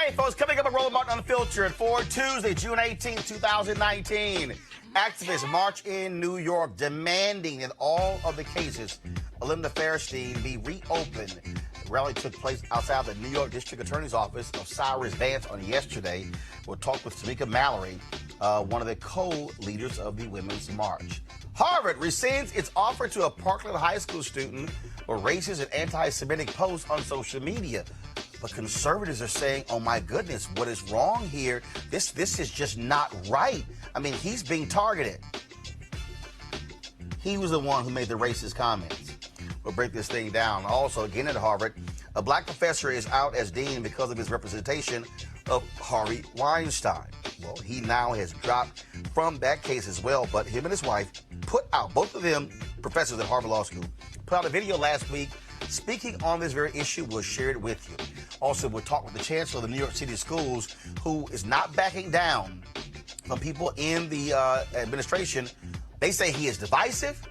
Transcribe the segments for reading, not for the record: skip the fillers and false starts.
right, folks, coming up at Roland Unfiltered for Tuesday, June 18th, 2019. Activists march in New York demanding that all of the cases of Linda Fairstein be reopened. The rally took place outside the New York District Attorney's Office of Cyrus Vance on yesterday. We'll talk with Tamika Mallory, one of the co-leaders of the Women's March. Harvard rescinds its offer to a Parkland high school student for racist and anti-Semitic posts on social media. But conservatives are saying, oh my goodness, what is wrong here? This is just not right. I mean, he's being targeted. He was the one who made the racist comments. We'll break this thing down. Also, again at Harvard, a black professor is out as dean because of his representation of Harvey Weinstein. Well, he now has dropped from that case as well, but him and his wife put out, both of them professors at Harvard Law School, put out a video last week speaking on this very issue. We'll share it with you. Also, we'll talk with the chancellor of the New York City schools, who is not backing down from people in the administration. They say he is divisive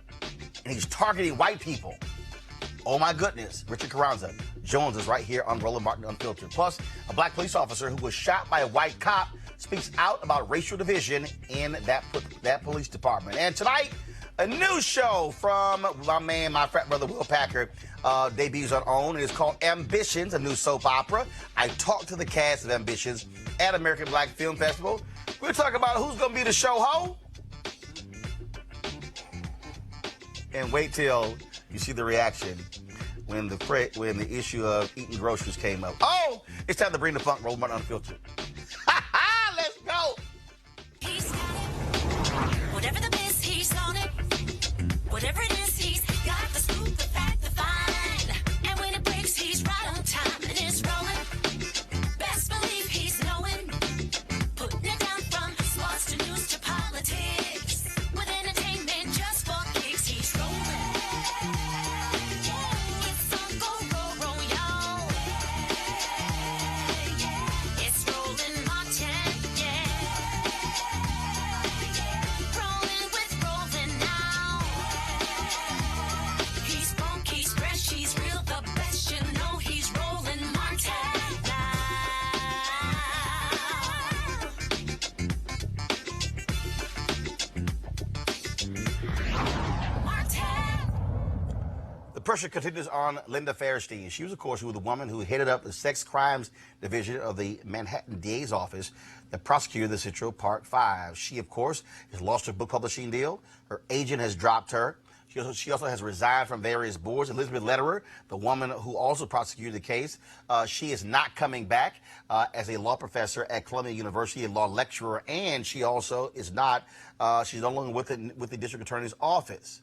and he's targeting white people. Oh my goodness. Richard Carranza joins us right here on Roland Martin Unfiltered. Plus, a black police officer who was shot by a white cop speaks out about racial division in that police department. And tonight, a new show from my frat brother Will Packer debuts on OWN. It is called Ambitions, a new soap opera. I talked to the cast of Ambitions at American Black Film Festival. We'll talk about who's going to be the show ho. And wait till you see the reaction when the issue of eating groceries came up. Oh, it's time to bring the funk, Roland Martin Unfiltered. Let's go. He's got it. Whatever the biz, he's on it. Whatever it is, he's got the scoop, the fact, the find. And when it breaks, he's right on time and it's rolling. Best believe he's knowing. Putting it down from sports to news to politics. With entertainment just for kicks, he's rolling. It's on go, y'all. It's Roland Martin, Rolling with Roland now. He's funky, he's fresh, he's real, the best. You know he's Roland Martin now. Martin. The pressure continues on Linda Fairstein. She was, of course, the woman who headed up the sex crimes division of the Manhattan DA's office that prosecuted the Central Park Five. She, of course, has lost her book publishing deal. Her agent has dropped her. She also has resigned from various boards. Elizabeth Lederer, the woman who also prosecuted the case, she is not coming back as a law professor at Columbia University, a law lecturer, and she also is not, she's no longer with the district attorney's office.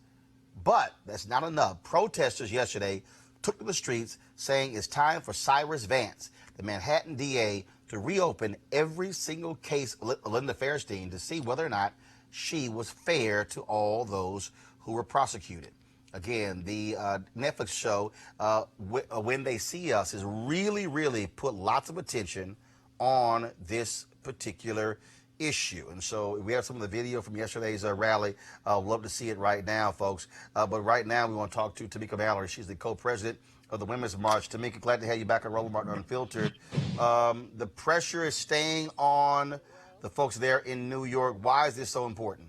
But that's not enough. Protesters yesterday took to the streets saying it's time for Cyrus Vance, the Manhattan DA, to reopen every single case of Linda Fairstein to see whether or not she was fair to all those who were prosecuted. Again, the Netflix show, When They See Us, has really put lots of attention on this particular issue. And so we have some of the video from yesterday's rally. Love to see it right now, folks. But right now we want to talk to Tamika Mallory. She's the co-president of the Women's March. Tamika, glad to have you back on Roland Martin Unfiltered. The pressure is staying on the folks there in New York. Why is this so important?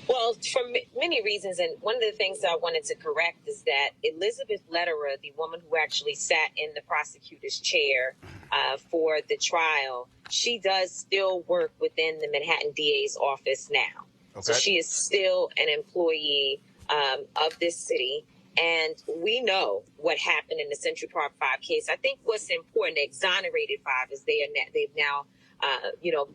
Well, for many reasons, and one of the things that I wanted to correct is that Elizabeth Lederer, the woman who actually sat in the prosecutor's chair for the trial, she does still work within the Manhattan DA's office now. Okay. So she is still an employee of this city. And we know what happened in the Central Park Five case. I think what's important, the exonerated five, is they've now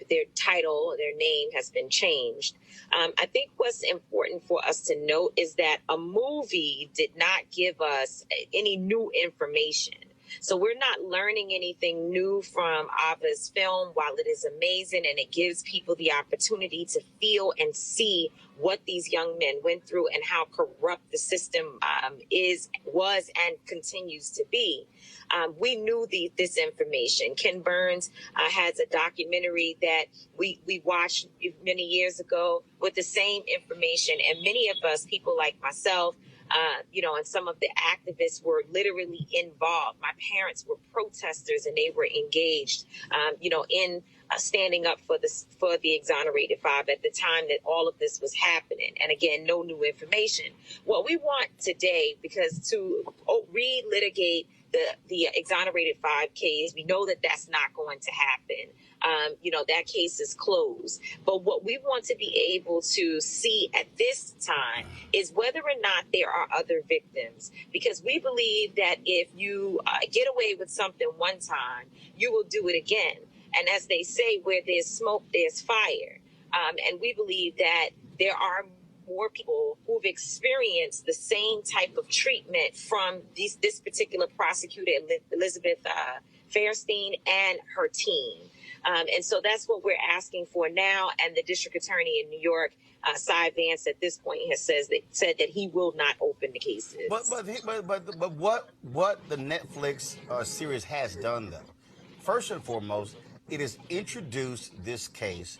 their title, their name has been changed. I think what's important for us to note is that a movie did not give us any new information. So we're not learning anything new from Ava's film. While it is amazing and it gives people the opportunity to feel and see what these young men went through and how corrupt the system was, and continues to be. We knew this information. Ken Burns has a documentary that we watched many years ago with the same information. And many of us, people like myself, and some of the activists were literally involved. My parents were protesters and they were engaged, in standing up for the exonerated five at the time that all of this was happening. And again, no new information. What we want today, because to relitigate the exonerated five case, we know that that's not going to happen. That case is closed. But what we want to be able to see at this time is whether or not there are other victims, because we believe that if you get away with something one time, you will do it again. And as they say, where there's smoke, there's fire. And we believe that there are more people who've experienced the same type of treatment from this particular prosecutor, Elizabeth Fairstein, and her team. And so that's what we're asking for now. And the district attorney in New York, Cy Vance, at this point has said that he will not open the cases. But what the Netflix series has done, though, first and foremost, it has introduced this case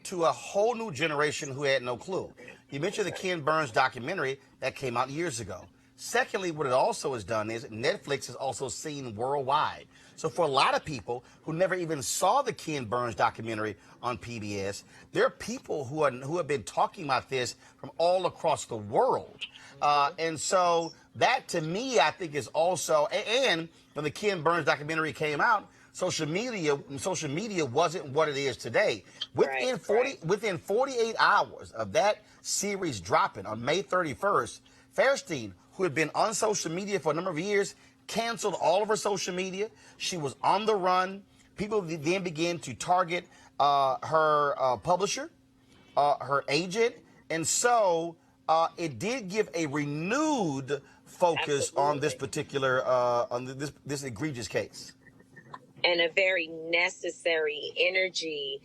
to a whole new generation who had no clue. You mentioned the Ken Burns documentary that came out years ago. Secondly, what it also has done is Netflix is also seen worldwide. So for a lot of people who never even saw the Ken Burns documentary on PBS, there are people who have been talking about this from all across the world. And so that, to me, I think is also, and when the Ken Burns documentary came out, social media wasn't what it is today. Within 48 hours of that series dropping on May 31st, Fairstein, who had been on social media for a number of years, canceled all of her social media. She was on the run. People then began to target her publisher, her agent, and so it did give a renewed focus on this particular this egregious case. And a very necessary energy,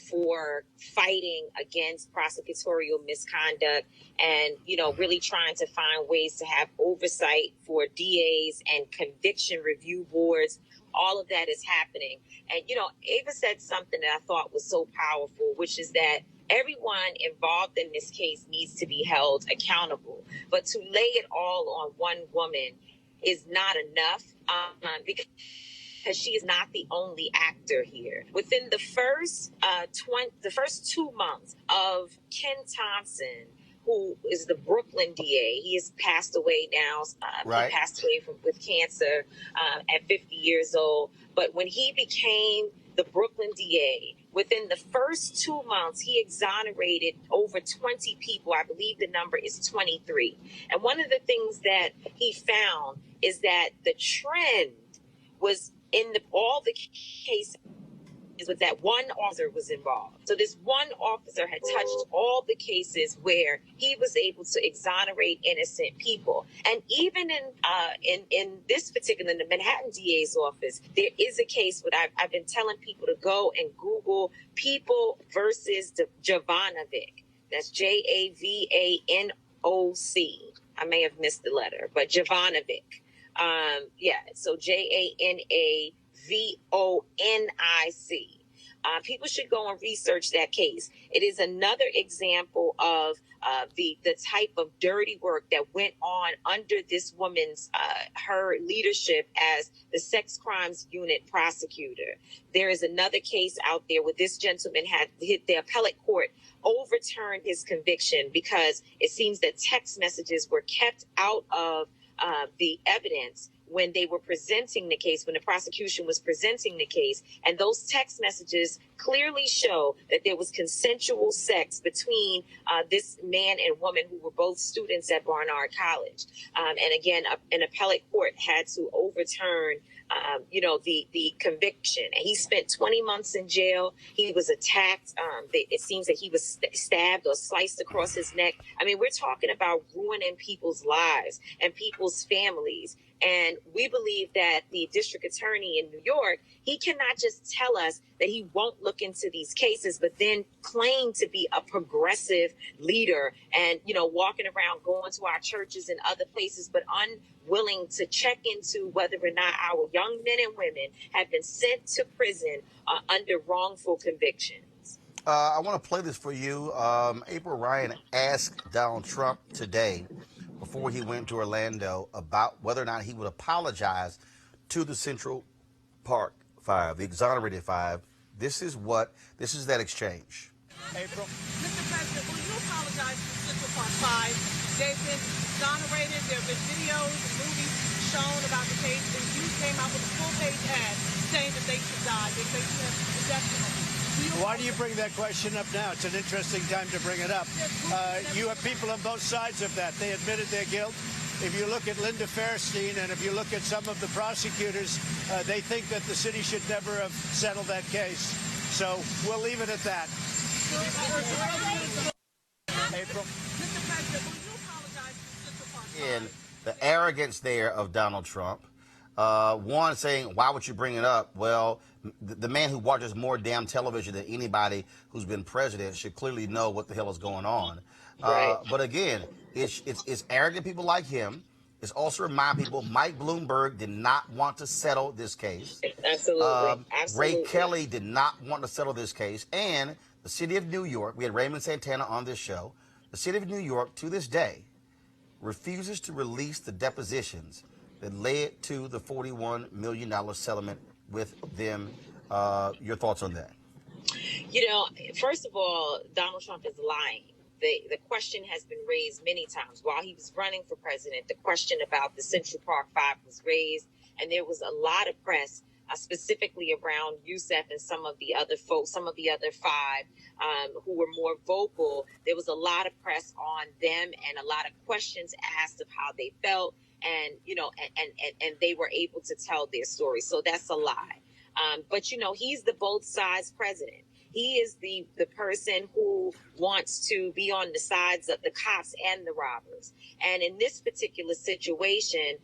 for fighting against prosecutorial misconduct and, really trying to find ways to have oversight for DAs and conviction review boards. All of that is happening. And, Ava said something that I thought was so powerful, which is that everyone involved in this case needs to be held accountable. But to lay it all on one woman is not enough, because she is not the only actor here. Within the first 2 months of Ken Thompson, who is the Brooklyn DA, he has passed away now. Right. He passed away with cancer at 50 years old. But when he became the Brooklyn DA, within the first 2 months, he exonerated over 20 people. I believe the number is 23. And one of the things that he found is that the trend was in all the cases was that one officer was involved. So this one officer had touched all the cases where he was able to exonerate innocent people. And even in this particular, in the Manhattan DA's office, there is a case where I've been telling people to go and Google People versus Jovanovic. That's Javanoc. I may have missed the letter, but Jovanovic. So Janavonic. People should go and research that case. It is another example of the type of dirty work that went on under this woman's her leadership as the sex crimes unit prosecutor. There is another case out there where this gentleman had hit the appellate court overturned his conviction because it seems that text messages were kept out of the evidence when they were presenting the case, when the prosecution was presenting the case. And those text messages clearly show that there was consensual sex between this man and woman who were both students at Barnard College. And again, an appellate court had to overturn the conviction. And he spent 20 months in jail. He was attacked. It seems that he was stabbed or sliced across his neck. I mean, we're talking about ruining people's lives and people's families. And we believe that the district attorney in New York, he cannot just tell us that he won't look look into these cases, but then claim to be a progressive leader and, walking around, going to our churches and other places, but unwilling to check into whether or not our young men and women have been sent to prison under wrongful convictions. I want to play this for you. April Ryan asked Donald Trump today, before he went to Orlando, about whether or not he would apologize to the Central Park Five, the exonerated five. This is that exchange. April. Mr. President, will you apologize to Central Park Five? They've been exonerated. There have been videos and movies shown about the case, and you came out with a full-page ad saying that they should die. They should have the death penalty. Why do you bring that question up now? It's an interesting time to bring it up. You have people on both sides of that. They admitted their guilt. If you look at Linda Fairstein and if you look at some of the prosecutors, they think that the city should never have settled that case. So we'll leave it at that. April. Mr. President, will you apologize to Central Park And Five? the arrogance there of Donald Trump. One saying, why would you bring it up? Well, the man who watches more damn television than anybody who's been president should clearly know what the hell is going on. Right. But again, it's arrogant people like him. It's also remind people Mike Bloomberg did not want to settle this case. Absolutely. Ray Kelly did not want to settle this case. And the city of New York, we had Raymond Santana on this show, the city of New York to this day refuses to release the depositions that led to the $41 million settlement with them. Your thoughts on that? First of all, Donald Trump is lying. The question has been raised many times. While he was running for president, the question about the Central Park Five was raised, and there was a lot of press, specifically around Youssef and some of the other folks, some of the other five who were more vocal. There was a lot of press on them and a lot of questions asked of how they felt, and and they were able to tell their story. So that's a lie. But he's the both sides president. He is the person who wants to be on the sides of the cops and the robbers. And in this particular situation,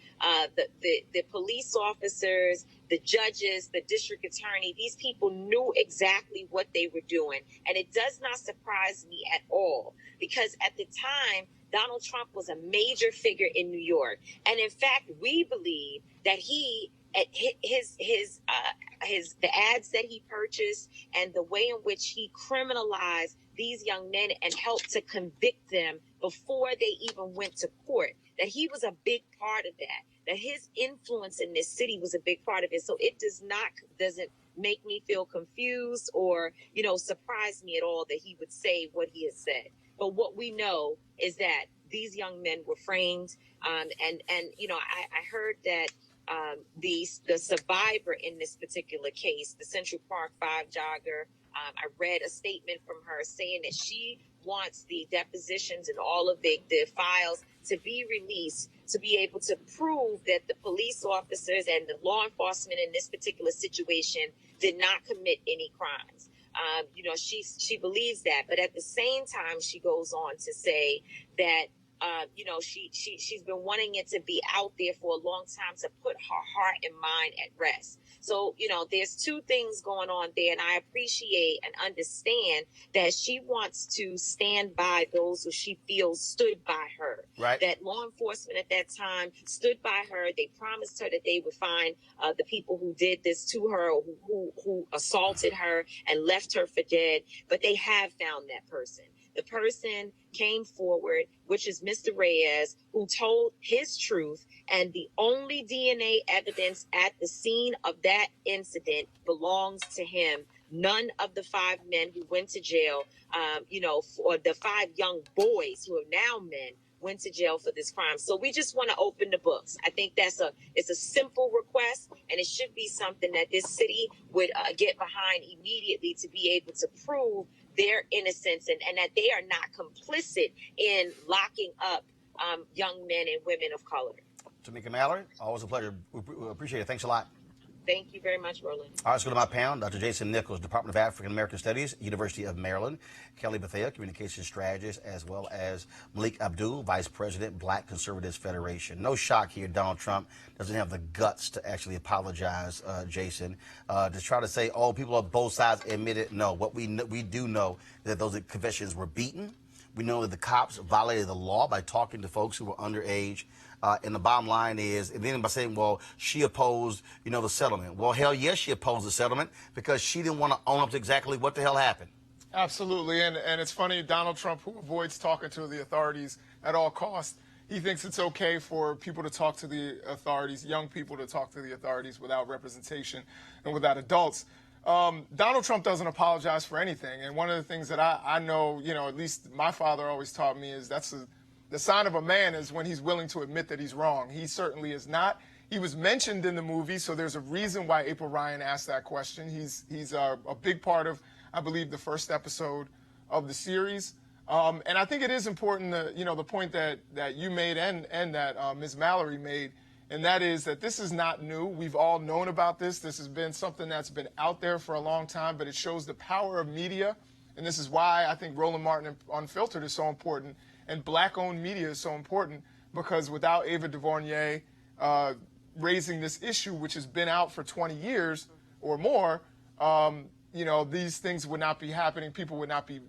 the police officers, the judges, the district attorney, these people knew exactly what they were doing. And it does not surprise me at all, because at the time, Donald Trump was a major figure in New York. And in fact, we believe that the ads that he purchased and the way in which he criminalized these young men and helped to convict them before they even went to court, that he was a big part of that his influence in this city was a big part of it. So it doesn't make me feel confused or, surprise me at all that he would say what he has said. But what we know is that these young men were framed. I heard that the survivor in this particular case, the Central Park Five jogger, I read a statement from her saying that she wants the depositions and all of the files to be released to be able to prove that the police officers and the law enforcement in this particular situation did not commit any crimes. She believes that, but at the same time, she goes on to say that she's been wanting it to be out there for a long time to put her heart and mind at rest. So, there's two things going on there, and I appreciate and understand that she wants to stand by those who she feels stood by her. Right. That law enforcement at that time stood by her. They promised her that they would find the people who did this to her, or who assaulted her and left her for dead. But they have found that person. The person came forward, which is Mr. Reyes, who told his truth, and the only DNA evidence at the scene of that incident belongs to him. None of the five men who went to jail, or the five young boys who are now men, went to jail for this crime. So we just want to open the books. I think it's a simple request, and it should be something that this city would get behind immediately to be able to prove their innocence and that they are not complicit in locking up young men and women of color. Tamika Mallory, always a pleasure. We appreciate it. Thanks a lot. Thank you very much, Roland. All right, let's go to my panel. Dr. Jason Nichols, Department of African American Studies, University of Maryland. Kelly Bethea, Communications Strategist, as well as Malik Abdul, Vice President, Black Conservatives Federation. No shock here, Donald Trump doesn't have the guts to actually apologize, Jason. To try to say, oh, people on both sides admit it. No, what we do know is that those confessions were beaten. We know that the cops violated the law by talking to folks who were underage. And the bottom line is, and then by saying, well, she opposed, the settlement. Well, hell yes, she opposed the settlement because she didn't want to own up to exactly what the hell happened. Absolutely. And it's funny, Donald Trump, who avoids talking to the authorities at all costs, he thinks it's okay for people to talk to the authorities, young people to talk to the authorities without representation and without adults. Donald Trump doesn't apologize for anything. And one of the things that I know, at least my father always taught me is the sign of a man is when he's willing to admit that he's wrong. He certainly is not. He was mentioned in the movie, so there's a reason why April Ryan asked that question. He's a big part of, I believe, the first episode of the series. And I think it is important, the point that you made and that Ms. Mallory made, and that is that this is not new. We've all known about this. This has been something that's been out there for a long time, but it shows the power of media. And this is why I think Roland Martin Unfiltered is so important. And black-owned media is so important because without Ava DuVernay raising this issue, which has been out for 20 years or more, these things would not be happening. People would not be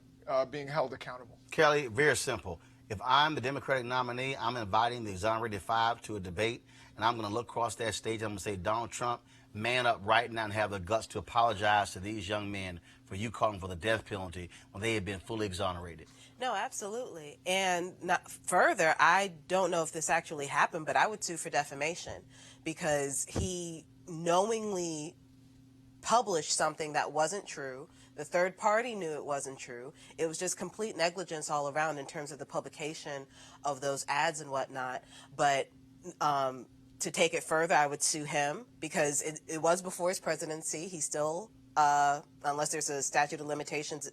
being held accountable. Kelly, very simple. If I'm the Democratic nominee, I'm inviting the exonerated five to a debate, and I'm going to look across that stage. I'm going to say, Donald Trump, man up right now and have the guts to apologize to these young men for you calling for the death penalty when they had been fully exonerated. No, absolutely. And further, I don't know if this actually happened, but I would sue for defamation because he knowingly published something that wasn't true. The third party knew it wasn't true. It was just complete negligence all around in terms of the publication of those ads and whatnot. But to take it further, I would sue him because it was before his presidency. He still, unless there's a statute of limitations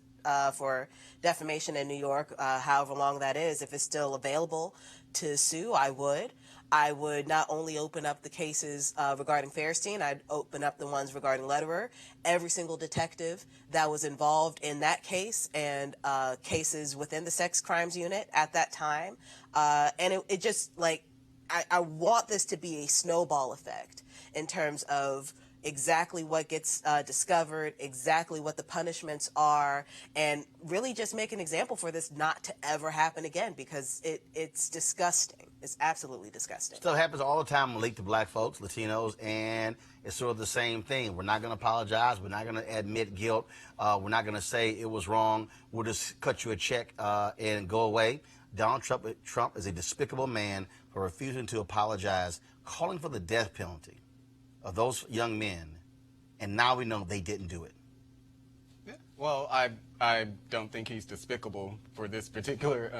for defamation in New York, however long that is, if it's still available to sue, I would. I would not only open up the cases regarding Fairstein, I'd open up the ones regarding Lederer. Every single detective that was involved in that case and cases within the sex crimes unit at that time. And it just, I want this to be a snowball effect in terms of exactly what gets discovered, exactly what the punishments are, and really just make an example for this not to ever happen again because it's disgusting. It's absolutely disgusting. Still happens all the time, Malik, to black folks, Latinos, and it's sort of the same thing. We're not going to apologize. We're not going to admit guilt. We're not going to say it was wrong. We'll just cut you a check and go away. Donald Trump is a despicable man for refusing to apologize, calling for the death penalty of those young men, and now we know they didn't do it. Yeah. Well, I don't think he's despicable for this particular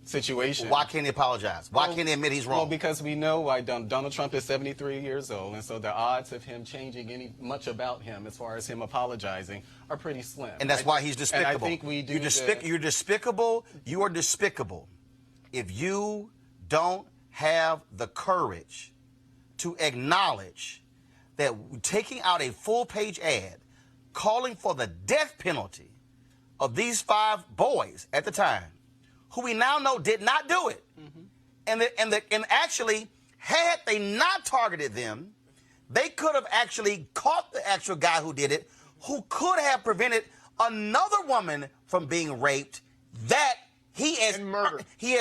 situation. Why can't he apologize? Why can't he admit he's wrong? Well, because we know why Donald Trump is 73 years old, and so the odds of him changing much about him as far as him apologizing are pretty slim. And that's why he's despicable. And I think we do. You're despicable. You are despicable if you don't have the courage to acknowledge that taking out a full-page ad calling for the death penalty of these five boys at the time, who we now know did not do it, and actually, had they not targeted them, they could have actually caught the actual guy who did it, who could have prevented another woman from being raped. That he has murdered. He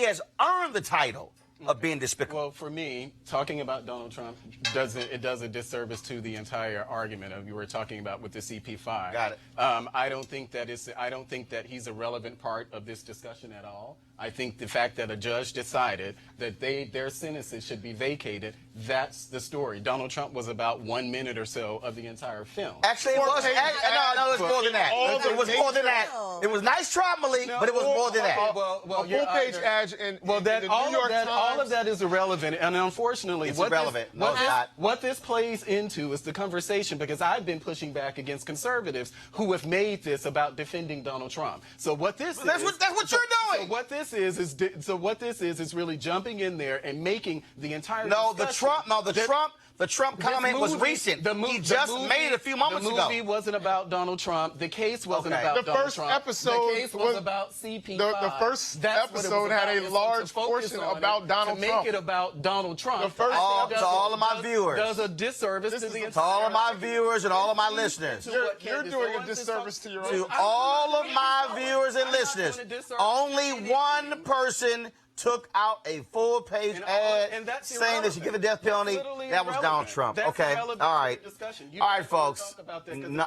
has earned the title of being despicable. Well, for me, talking about Donald Trump does a disservice to the entire argument of you were talking about with the CP5. Got it. I don't think that he's a relevant part of this discussion at all. I think the fact that a judge decided that their sentences should be vacated, that's the story. Donald Trump was about 1 minute or so of the entire film. Actually, it was. No, it was more than that. It was more than that. It was nice try, Malik, but it was more than that. Well, a full-page ad in the New York Times. All of that is irrelevant, and unfortunately, it's irrelevant. What this plays into is the conversation, because I've been pushing back against conservatives who have made this about defending Donald Trump. So what this that's what you're doing. So what this is really jumping in there and making the entire the The Trump comment was recent. He just made it a few moments ago. The movie wasn't about Donald Trump. The case wasn't about Donald Trump. Episode the case was about CP5. The first episode had a large portion about Donald Trump. To make it about Donald Trump. The first to all of my viewers. Does a disservice to the entire. To all of my viewers and all of my listeners. You're doing a disservice to your own. To all of my viewers and listeners, only one person took out a full-page ad saying they should give the death penalty. That was Donald Trump. Okay, all right. All right, folks. No,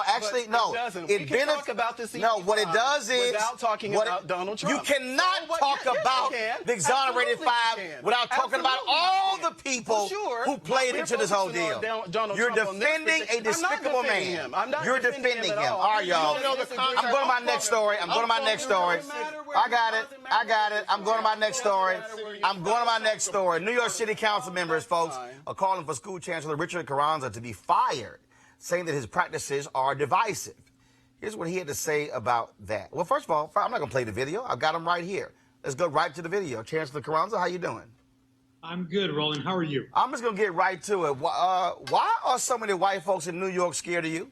actually, no. It benefits. No, what it does is without talking about Donald Trump. You cannot talk about the exonerated five without talking about all the people who played into this whole deal. You're defending a despicable man. You're defending him. All right, y'all. I'm going to my next story. I got it. I'm going to my next story. New York City Council members, folks, are calling for school chancellor Richard Carranza to be fired, saying that his practices are divisive. Here's what he had to say about that. Well, first of all, I'm not going to play the video. I've got him right here. Let's go right to the video. Chancellor Carranza, how you doing? I'm good, Roland. How are you? I'm just going to get right to it. Why are so many white folks in New York scared of you?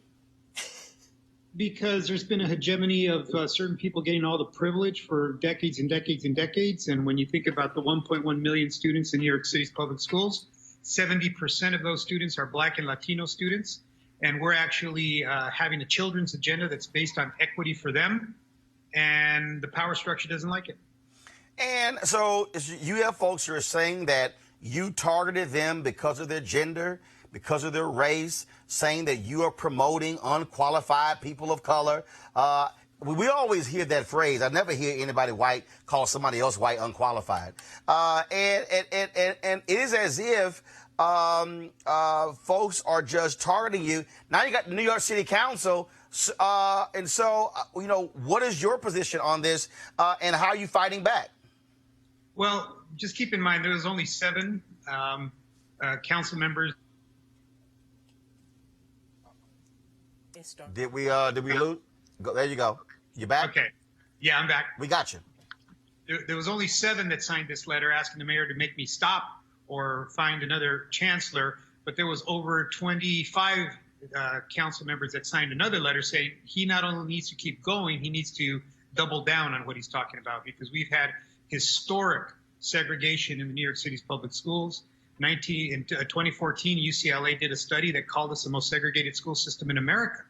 Because there's been a hegemony of certain people getting all the privilege for decades and decades and decades. And when you think about the 1.1 million students in New York City's public schools, 70% of those students are Black and Latino students. And we're actually having a children's agenda that's based on equity for them. And the power structure doesn't like it. And so you have folks who are saying that you targeted them because of their gender, because of their race, saying that you are promoting unqualified people of color. We always hear that phrase. I never hear anybody white call somebody else white unqualified. And it is as if folks are just targeting you. Now you got the New York City Council. And so, what is your position on this and how are you fighting back? Well, just keep in mind, there was only 7 council members. Did we lose? There you go. You back? Okay. Yeah, I'm back. We got you. There was only 7 that signed this letter asking the mayor to make me stop or find another chancellor, but there was over 25 council members that signed another letter saying he not only needs to keep going, he needs to double down on what he's talking about, because we've had historic segregation in the New York City's public schools. In 2014, UCLA did a study that called us the most segregated school system in America.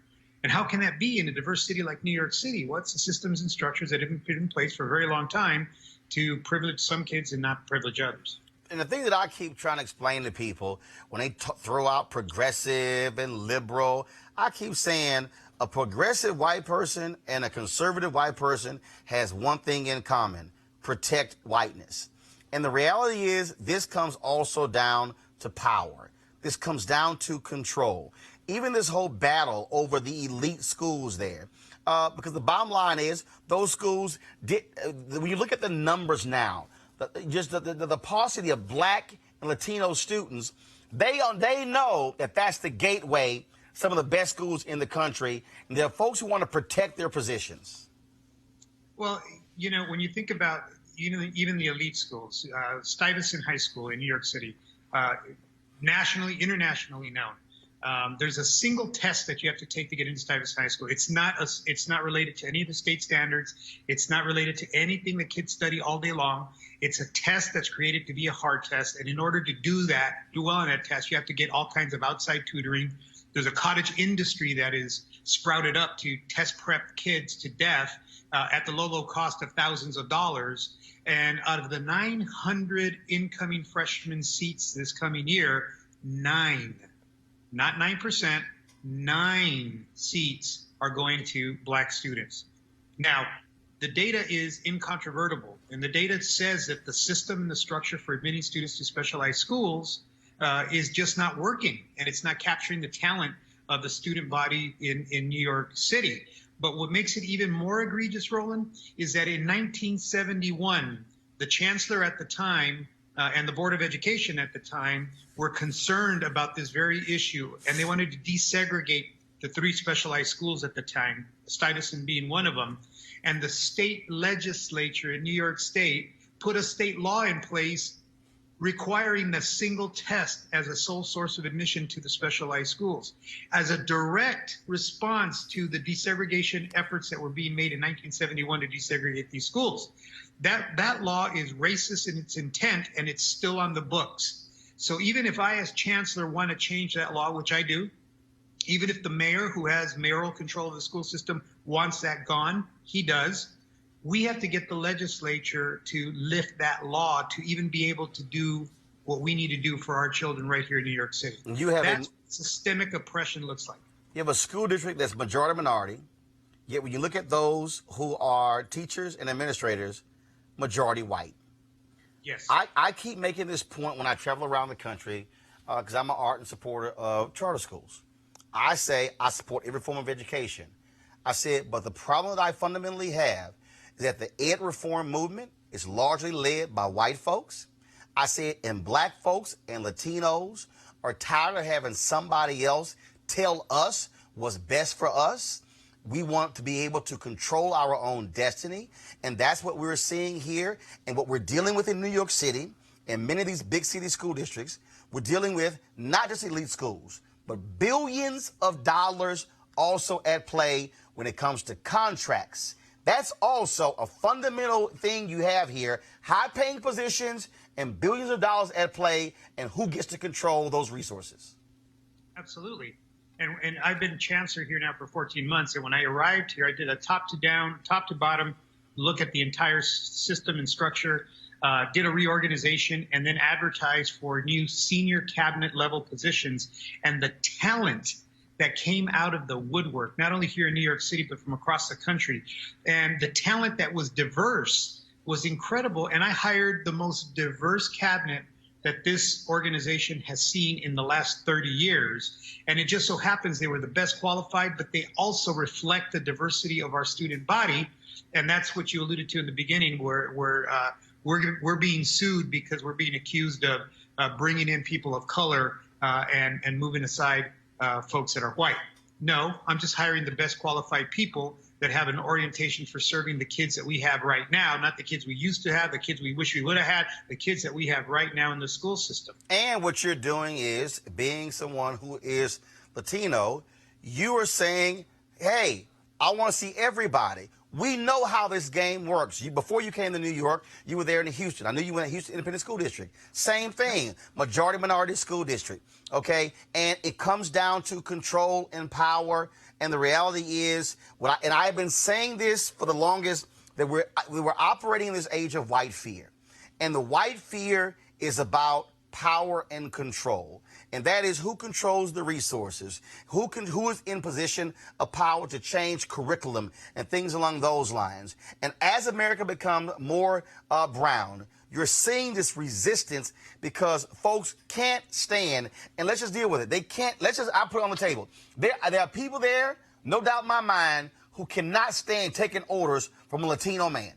And how can that be in a diverse city like New York City? What's the systems and structures that have been put in place for a very long time to privilege some kids and not privilege others? And the thing that I keep trying to explain to people when they throw out progressive and liberal, I keep saying a progressive white person and a conservative white person has one thing in common: protect whiteness. And the reality is this comes also down to power. This comes down to control. Even this whole battle over the elite schools there, because the bottom line is those schools when you look at the numbers now, the paucity of Black and Latino students, they know that that's the gateway, some of the best schools in the country. And there are folks who want to protect their positions. Well, when you think about even the elite schools, Stuyvesant High School in New York City, internationally known. There's a single test that you have to take to get into Stuyvesant High School. It's not related to any of the state standards. It's not related to anything that kids study all day long. It's a test that's created to be a hard test. And in order to do well on that test, you have to get all kinds of outside tutoring. There's a cottage industry that is sprouted up to test prep kids to death at the low cost of thousands of dollars. And out of the 900 incoming freshman seats this coming year, 9, not 9%, 9 seats are going to Black students. Now, the data is incontrovertible, and the data says that the system and the structure for admitting students to specialized schools is just not working, and it's not capturing the talent of the student body in New York City. But what makes it even more egregious, Roland, is that in 1971, the chancellor at the time and the Board of Education at the time were concerned about this very issue, and they wanted to desegregate the 3 specialized schools at the time, Stuyvesant being one of them. And the state legislature in New York State put a state law in place requiring the single test as a sole source of admission to the specialized schools as a direct response to the desegregation efforts that were being made in 1971 to desegregate these schools. That law is racist in its intent, and it's still on the books. So even if I as chancellor want to change that law, which I do, even if the mayor who has mayoral control of the school system wants that gone, he does, we have to get the legislature to lift that law to even be able to do what we need to do for our children right here in New York City. That's what systemic oppression looks like. You have a school district that's majority minority, yet when you look at those who are teachers and administrators, majority white. Yes. I keep making this point when I travel around the country because I'm an ardent supporter of charter schools. I say I support every form of education. I said, but the problem that I fundamentally have is that the ed reform movement is largely led by white folks. I said, and black folks and Latinos are tired of having somebody else tell us what's best for us. We want to be able to control our own destiny. And that's what we're seeing here and what we're dealing with in New York City and many of these big city school districts. We're dealing with not just elite schools, but billions of dollars also at play when it comes to contracts. That's also a fundamental thing you have here, high-paying positions and billions of dollars at play, and who gets to control those resources. Absolutely. And I've been chancellor here now for 14 months, and when I arrived here, I did a top-to-down, top-to-bottom look at the entire system and structure, did a reorganization, and then advertised for new senior cabinet-level positions, and the talent that came out of the woodwork, not only here in New York City, but from across the country. And the talent that was diverse was incredible. And I hired the most diverse cabinet that this organization has seen in the last 30 years. And it just so happens they were the best qualified, but they also reflect the diversity of our student body. And that's what you alluded to in the beginning, where we're being sued because we're being accused of bringing in people of color and moving aside folks that are white. No, I'm just hiring the best qualified people that have an orientation for serving the kids that we have right now, not the kids we used to have, the kids we wish we would have had, the kids that we have right now in the school system. And what you're doing is, being someone who is Latino, you are saying, hey, I want to see everybody. We know how this game works. Before you came to New York, you were there in Houston. I knew you went to Houston Independent School District. Same thing, majority minority school district, okay? And it comes down to control and power. And the reality is, and I've been saying this for the longest, that we were operating in this age of white fear. And the white fear is about power and control. And that is who controls the resources, who is in position of power to change curriculum and things along those lines. And as America becomes more brown, you're seeing this resistance because folks can't stand, and let's just deal with it. They can't, I'll put it on the table. There are people there, no doubt in my mind, who cannot stand taking orders from a Latino man.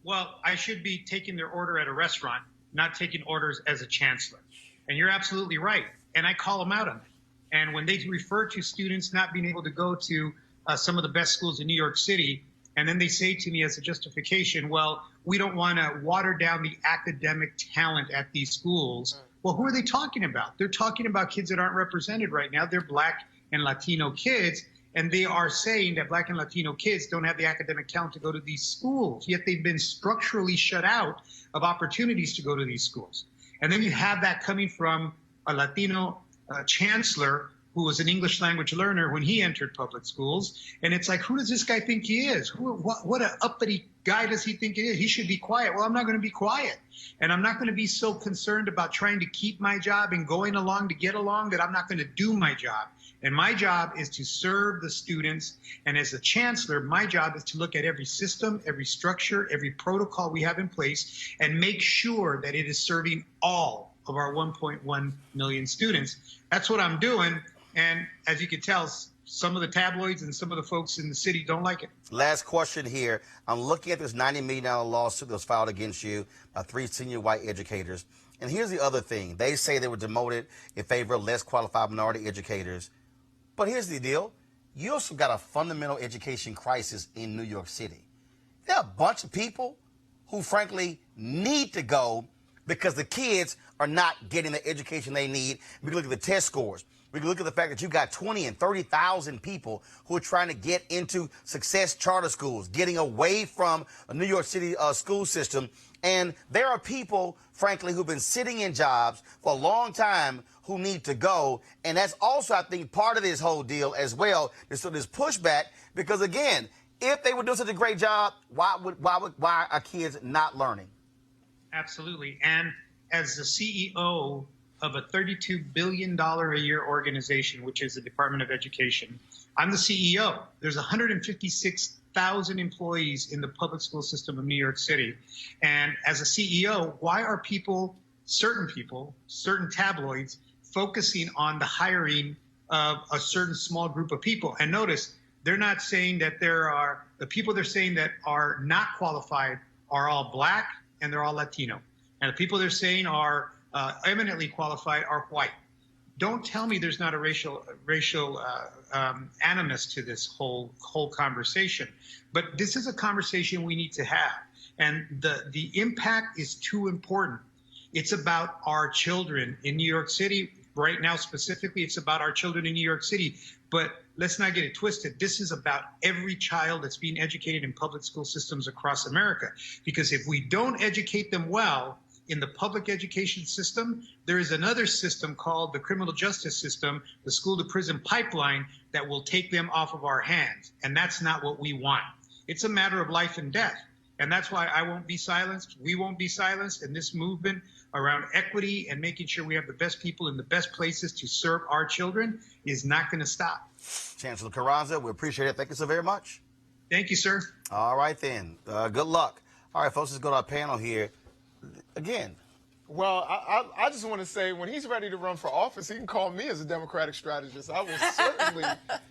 Well, I should be taking their order at a restaurant, not taking orders as a chancellor. And you're absolutely right. And I call them out on it. And when they refer to students not being able to go to some of the best schools in New York City, and then they say to me as a justification, well, we don't want to water down the academic talent at these schools. Well, who are they talking about? They're talking about kids that aren't represented right now. They're Black and Latino kids. And they are saying that Black and Latino kids don't have the academic talent to go to these schools, yet they've been structurally shut out of opportunities to go to these schools. And then you have that coming from a Latino chancellor who was an English language learner when he entered public schools. And it's like, who does this guy think he is? What an uppity guy does he think he is? He should be quiet. Well, I'm not going to be quiet. And I'm not going to be so concerned about trying to keep my job and going along to get along that I'm not going to do my job. And my job is to serve the students. And as a chancellor, my job is to look at every system, every structure, every protocol we have in place and make sure that it is serving all of our 1.1 million students. That's what I'm doing. And as you can tell, some of the tabloids and some of the folks in the city don't like it. Last question here. I'm looking at this $90 million lawsuit that was filed against you by 3 senior white educators. And here's the other thing. They say they were demoted in favor of less qualified minority educators. But here's the deal. You also got a fundamental education crisis in New York City. There are a bunch of people who, frankly, need to go because the kids are not getting the education they need. We can look at the test scores. We can look at the fact that you got 20 and 30,000 people who are trying to get into success charter schools, getting away from a New York City school system. And there are people, frankly, who've been sitting in jobs for a long time who need to go. And that's also, I think, part of this whole deal as well. So there's pushback because, again, if they were doing such a great job, why are kids not learning? Absolutely. And as the CEO of a $32 billion a year organization, which is the Department of Education, I'm the CEO. There's 156,000 employees in the public school system of New York City. And as a CEO, why are certain tabloids focusing on the hiring of a certain small group of people? And notice, they're not saying that the people they're saying that are not qualified are all black and they're all Latino. And the people they're saying are eminently qualified are white. Don't tell me there's not a racial animus to this whole conversation. But this is a conversation we need to have. And the impact is too important. It's about our children in New York City. Right now, specifically, it's about our children in New York City. But let's not get it twisted. This is about every child that's being educated in public school systems across America. Because if we don't educate them well in the public education system, there is another system called the criminal justice system, the school to prison pipeline, that will take them off of our hands. And that's not what we want. It's a matter of life and death. And that's why I won't be silenced. We won't be silenced. And this movement around equity and making sure we have the best people in the best places to serve our children is not going to stop. Chancellor Carranza, we appreciate it. Thank you so very much. Thank you, sir. All right, then. Good luck. All right, folks, let's go to our panel here. Again. Well, I just want to say, when he's ready to run for office, he can call me as a Democratic strategist. I will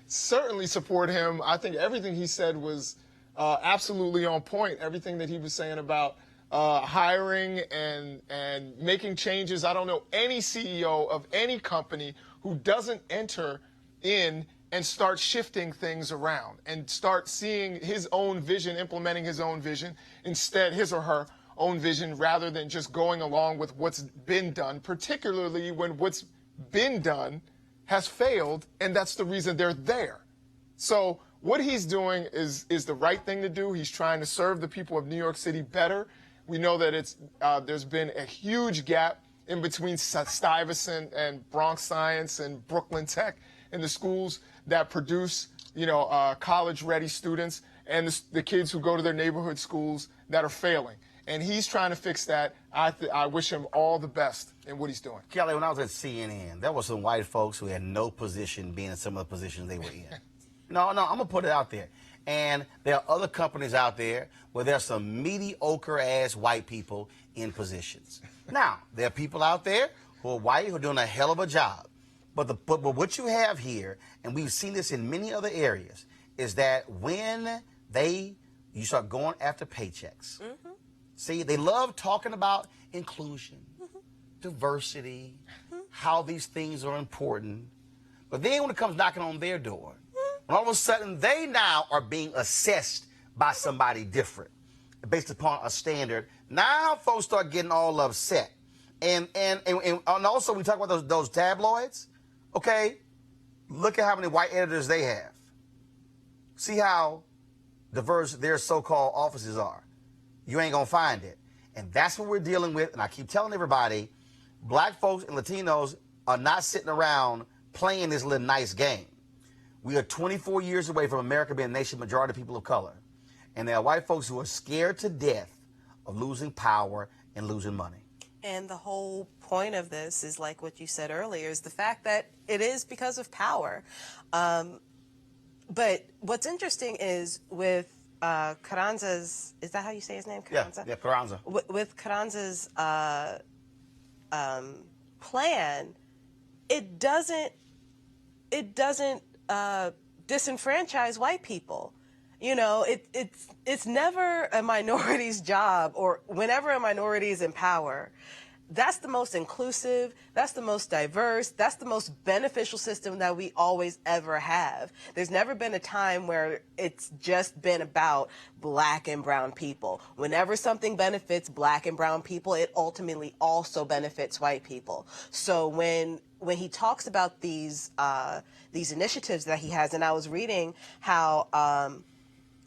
certainly support him. I think everything he said was absolutely on point. Everything that he was saying about hiring and making changes. I don't know any CEO of any company who doesn't enter in and start shifting things around and start seeing his own vision, implementing his own vision, instead his or her own vision, rather than just going along with what's been done, particularly when what's been done has failed, and that's the reason they're there. So what he's doing is the right thing to do. He's trying to serve the people of New York City better. We know that there's been a huge gap in between Stuyvesant and Bronx Science and Brooklyn Tech and the schools that produce, college-ready students and the kids who go to their neighborhood schools that are failing. And he's trying to fix that. I wish him all the best in what he's doing. Kelly, when I was at CNN, there were some white folks who had no position being in some of the positions they were in. No, I'm going to put it out there. And there are other companies out there where there's some mediocre-ass white people in positions. Now, there are people out there who are white who are doing a hell of a job. But what you have here, and we've seen this in many other areas, is that when you start going after paychecks, see, they love talking about inclusion, diversity, how these things are important. But then when it comes knocking on their door, and all of a sudden they now are being assessed by somebody different based upon a standard, now folks start getting all upset. And also we talk about those tabloids, okay? Look at how many white editors they have. See how diverse their so-called offices are. You ain't gonna find it. And that's what we're dealing with. And I keep telling everybody, black folks and Latinos are not sitting around playing this little nice game. We are 24 years away from America being a nation majority of people of color. And there are white folks who are scared to death of losing power and losing money. And the whole point of this is, like what you said earlier, is the fact that it is because of power. But what's interesting is with Carranza's, is that how you say his name? Carranza? Yeah, Carranza. With Carranza's plan, it doesn't disenfranchise white people. It's never a minority's job, or whenever a minority is in power, that's the most inclusive, that's the most diverse, that's the most beneficial system that we always ever have. There's never been a time where it's just been about black and brown people. Whenever something benefits black and brown people, it ultimately also benefits white people. So when he talks about these initiatives that he has, and I was reading how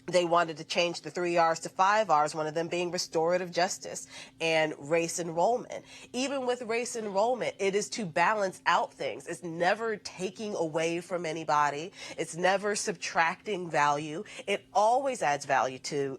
they wanted to change the 3 R's to 5 R's, one of them being restorative justice and race enrollment. Even with race enrollment, it is to balance out things. It's never taking away from anybody. It's never subtracting value. It always adds value to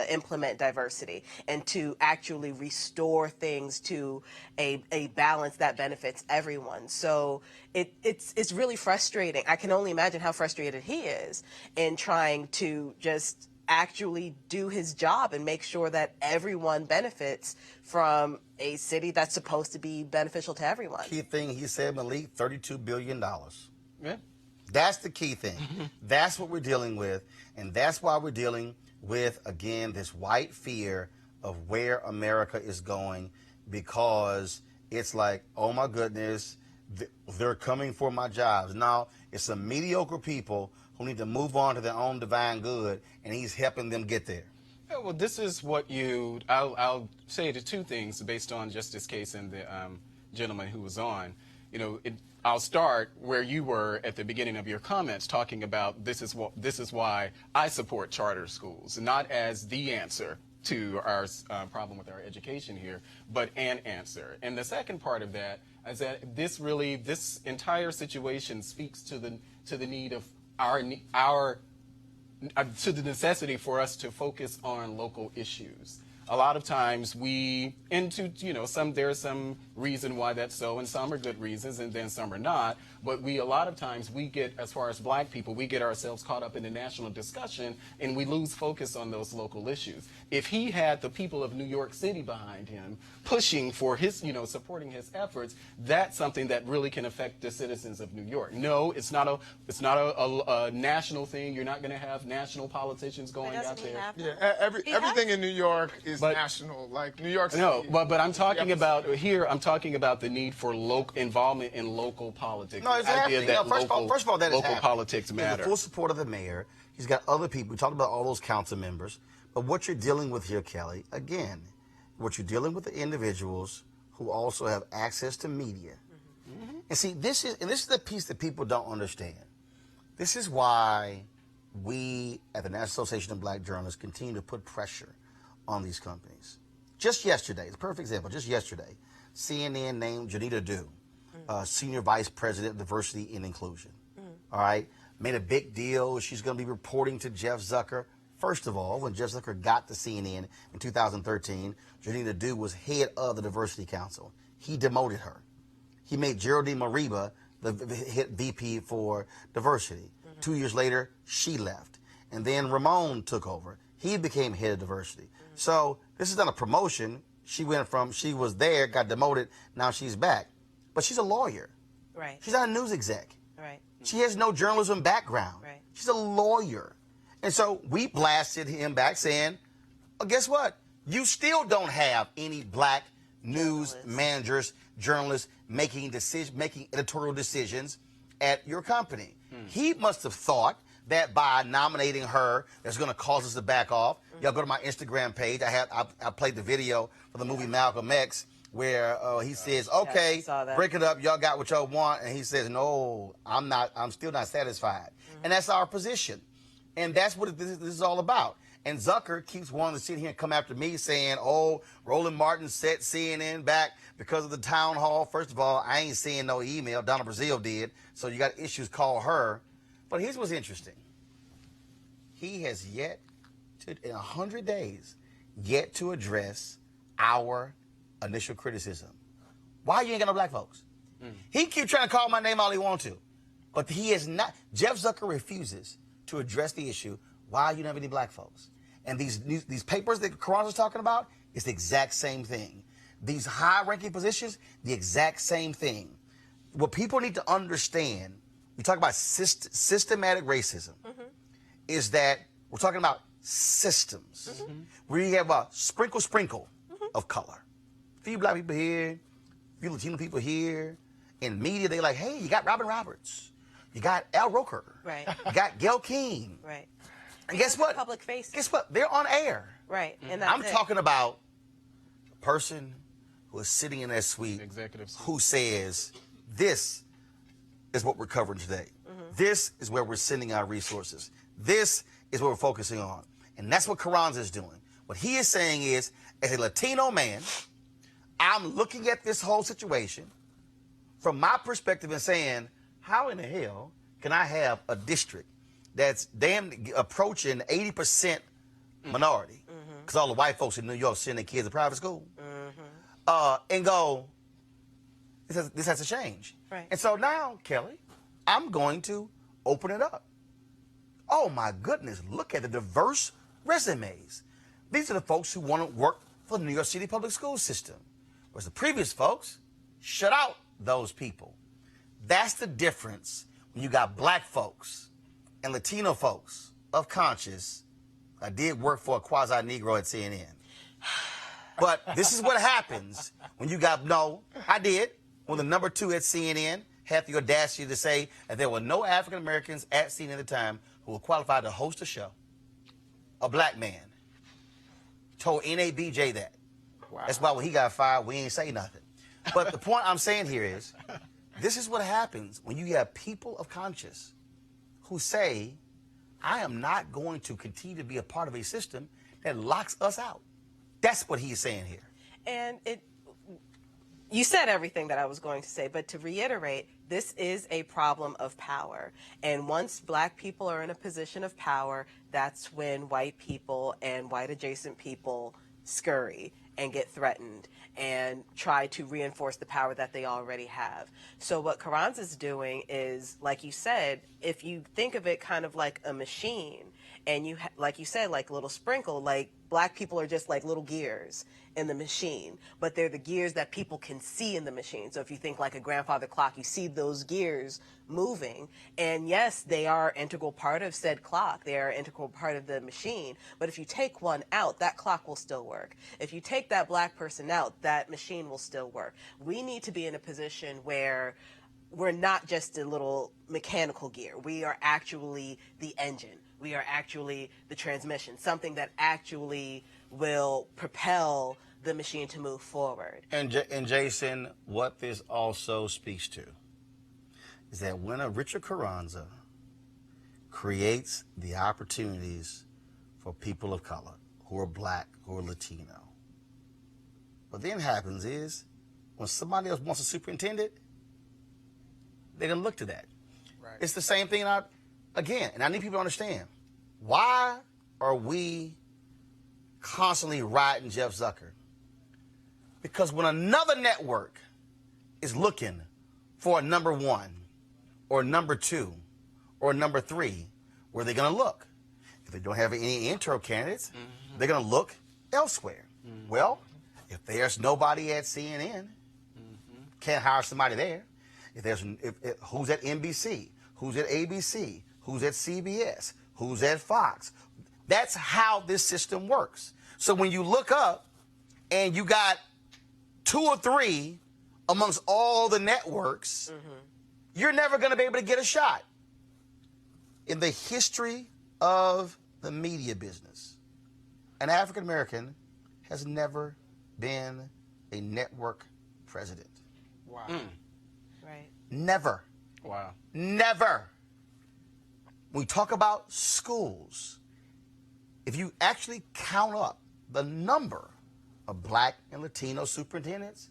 implement diversity and to actually restore things to a balance that benefits everyone. So it's really frustrating. I can only imagine how frustrated he is in trying to just actually do his job and make sure that everyone benefits from a city that's supposed to be beneficial to everyone. Key thing he said, Malik, $32 billion. Yeah. That's the key thing. That's what we're dealing with, and that's why we're dealing with, again, this white fear of where America is going, because it's like, oh my goodness, they're coming for my jobs. No, it's some mediocre people who need to move on to their own divine good, and he's helping them get there. Yeah, well, this is what I'll say the two things based on just this case and the gentleman who was on. You know, I'll start where you were at the beginning of your comments, talking about this is why I support charter schools, not as the answer to our problem with our education here, but an answer. And the second part of that is that this entire situation speaks to the need of to the necessity for us to focus on local issues. A lot of times there's some reason why that's so, and some are good reasons, and then some are not. But a lot of times we get, as far as black people, we get ourselves caught up in the national discussion, and we lose focus on those local issues. If he had the people of New York City behind him, pushing for his, supporting his efforts, that's something that really can affect the citizens of New York. No, it's not a national thing. You're not going to have national politicians going out there. Yeah, everything in New York is national, like New York City. No, but I'm talking about here. I'm talking about the need for local involvement in local politics. No, it's happening. First of all, that is local happening. politics He has matter. the full support of the mayor. He's got other people. We talked about all those council members. But what you're dealing with here, Kelly, again, what you're dealing with the individuals who also have access to media. Mm-hmm. And see, this is the piece that people don't understand. This is why we at the National Association of Black Journalists continue to put pressure on these companies. Just yesterday, it's a perfect example, just yesterday, CNN named Janita Dew, Senior Vice President of Diversity and Inclusion. All right? Made a big deal. She's going to be reporting to Jeff Zucker. First of all, when Jeff Zucker got to CNN in 2013, Janita Dew was head of the Diversity Council. He demoted her. He made Geraldine Mariba the VP for Diversity. 2 years later, she left. And then Ramon took over. He became head of Diversity. So this is not a promotion. She was there, got demoted, now she's back. But she's a lawyer. Right. She's not a news exec. Right. She has no journalism background. Right. She's a lawyer. And so we blasted him back saying, oh, guess what? You still don't have any black news managers, journalists making editorial decisions at your company. He must have thought that by nominating her, that's going to cause us to back off. Y'all go to my Instagram page. I played the video for the movie Malcolm X, where he says, okay, break it up. Y'all got what y'all want. And he says, no, I'm still not satisfied. And that's our position. And that's what this is all about. And Zucker keeps wanting to sit here and come after me saying, oh, Roland Martin set CNN back because of the town hall. First of all, I ain't seeing no email. Donna Brazile did. So you got issues, call her. But here's what's interesting. He has yet to, in 100 days, yet to address our initial criticism. Why you ain't got no black folks? He keep trying to call my name all he wants to. But he is not. Jeff Zucker refuses to address the issue. Why you don't have any black folks? And these papers that Karan was talking about, it's the exact same thing. These high-ranking positions, the exact same thing. What people need to understand, we talk about systematic racism, is that we're talking about systems. Where you have a sprinkle of color. few black people here, few Latino people here. In media, they like, hey, you got Robin Roberts. You got Al Roker. Right. You got Gail King. Right. And guess what? Public faces. Guess what? They're on air. Right. And that's I'm talking about a person who is sitting in that suite Executive suite. who says, this is what we're covering today. This is where we're sending our resources. This is what we're focusing on. And that's what Carranza is doing. What he is saying is, as a Latino man, I'm looking at this whole situation from my perspective and saying, how in the hell can I have a district that's damn approaching 80% minority? Because all the white folks in New York send their kids to private school. And go, this has to change. Right. And so now, Kelly, I'm going to open it up. Oh my goodness, look at the diverse resumes. These are the folks who want to work for the New York City public school system. Whereas the previous folks shut out those people. That's the difference when you got black folks and Latino folks of conscience. I did work for a quasi-Negro at CNN. But this is what happens when you got, no, I did, when the number 2 at CNN had the audacity to say that there were no African Americans at CNN at the time who were qualified to host a show. A black man told NABJ that. Wow. That's why when he got fired, we ain't say nothing. But the point I'm saying here is, this is what happens when you have people of conscience who say, I am not going to continue to be a part of a system that locks us out. That's what he's saying here. And you said everything that I was going to say, but to reiterate, this is a problem of power. And once black people are in a position of power, that's when white people and white adjacent people scurry and get threatened and try to reinforce the power that they already have. So what Carranza's doing is, like you said, if you think of it kind of like a machine, and you, like you said, like a little sprinkle, like black people are just like little gears in the machine, but they're the gears that people can see in the machine. So if you think like a grandfather clock, you see those gears moving, and yes, they are an integral part of said clock. They are an integral part of the machine, but if you take one out, that clock will still work. If you take that black person out, that machine will still work. We need to be in a position where we're not just a little mechanical gear. We are actually the engine. We are actually the transmission, something that actually will propel the machine to move forward. And Jason, what this also speaks to is that when a Richard Carranza creates the opportunities for people of color who are black, who are Latino, what then happens is when somebody else wants a superintendent, they didn't look to that. Right. It's the same thing, again, and I need people to understand, why are we constantly riding Jeff Zucker? Because when another network is looking for a number 1 or number 2 or number 3, where are they going to look? If they don't have any internal candidates, they're going to look elsewhere. Well, if there's nobody at CNN, can't hire somebody there. If there's who's at NBC, who's at ABC, who's at CBS, who's at Fox. That's how this system works. So when you look up and you got 2 or 3 amongst all the networks, you're never going to be able to get a shot. In the history of the media business, an African American has never been a network president. Wow. Right. Never. Wow. Never. When we talk about schools, if you actually count up the number of black and Latino superintendents,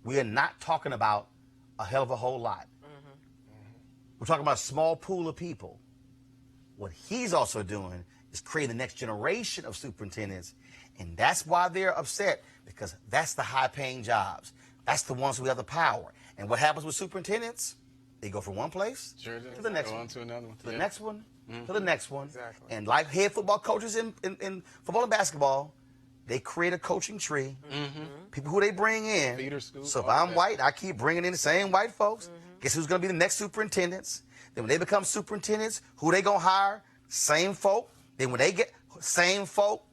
we are not talking about a hell of a whole lot. We're talking about a small pool of people. What he's also doing is creating the next generation of superintendents, and that's why they're upset, because that's the high-paying jobs. That's the ones who have the power. And what happens with superintendents? They go from one place Sure to the next Go one, on to another one. to the next one, to the next one. Exactly. And like head football coaches in football and basketball, they create a coaching tree. People who they bring in. Feeder school, So if all I'm that. white, I keep bringing in the same white folks. Guess who's going to be the next superintendents? Then when they become superintendents, who they going to hire? Same folk. Then when they get same folk,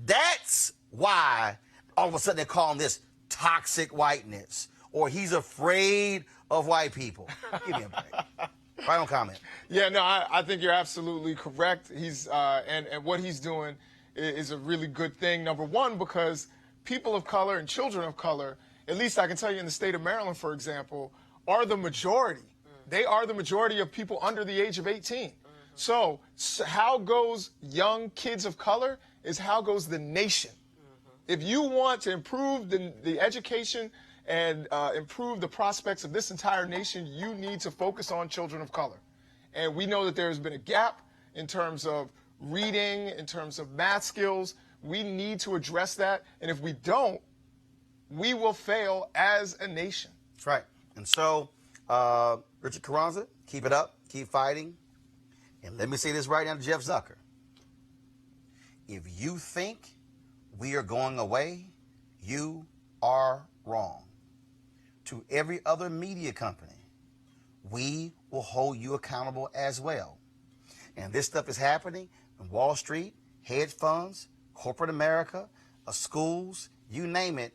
that's why all of a sudden they're calling this toxic whiteness, or he's afraid of white people. Give me a break. Final comment. Yeah, no, I think you're absolutely correct. He's and what he's doing is a really good thing. Number one, because people of color and children of color, at least I can tell you in the state of Maryland, for example, are the majority. They are the majority of people under the age of 18. So how goes young kids of color is how goes the nation. If you want to improve the education and improve the prospects of this entire nation, you need to focus on children of color. And we know that there has been a gap in terms of reading, in terms of math skills. We need to address that. And if we don't, we will fail as a nation. That's right. And so, Richard Carranza, keep it up, keep fighting. And let me say this right now to Jeff Zucker. If you think we are going away, you are wrong. To every other media company, we will hold you accountable as well. And this stuff is happening in Wall Street, hedge funds, corporate America, schools, you name it,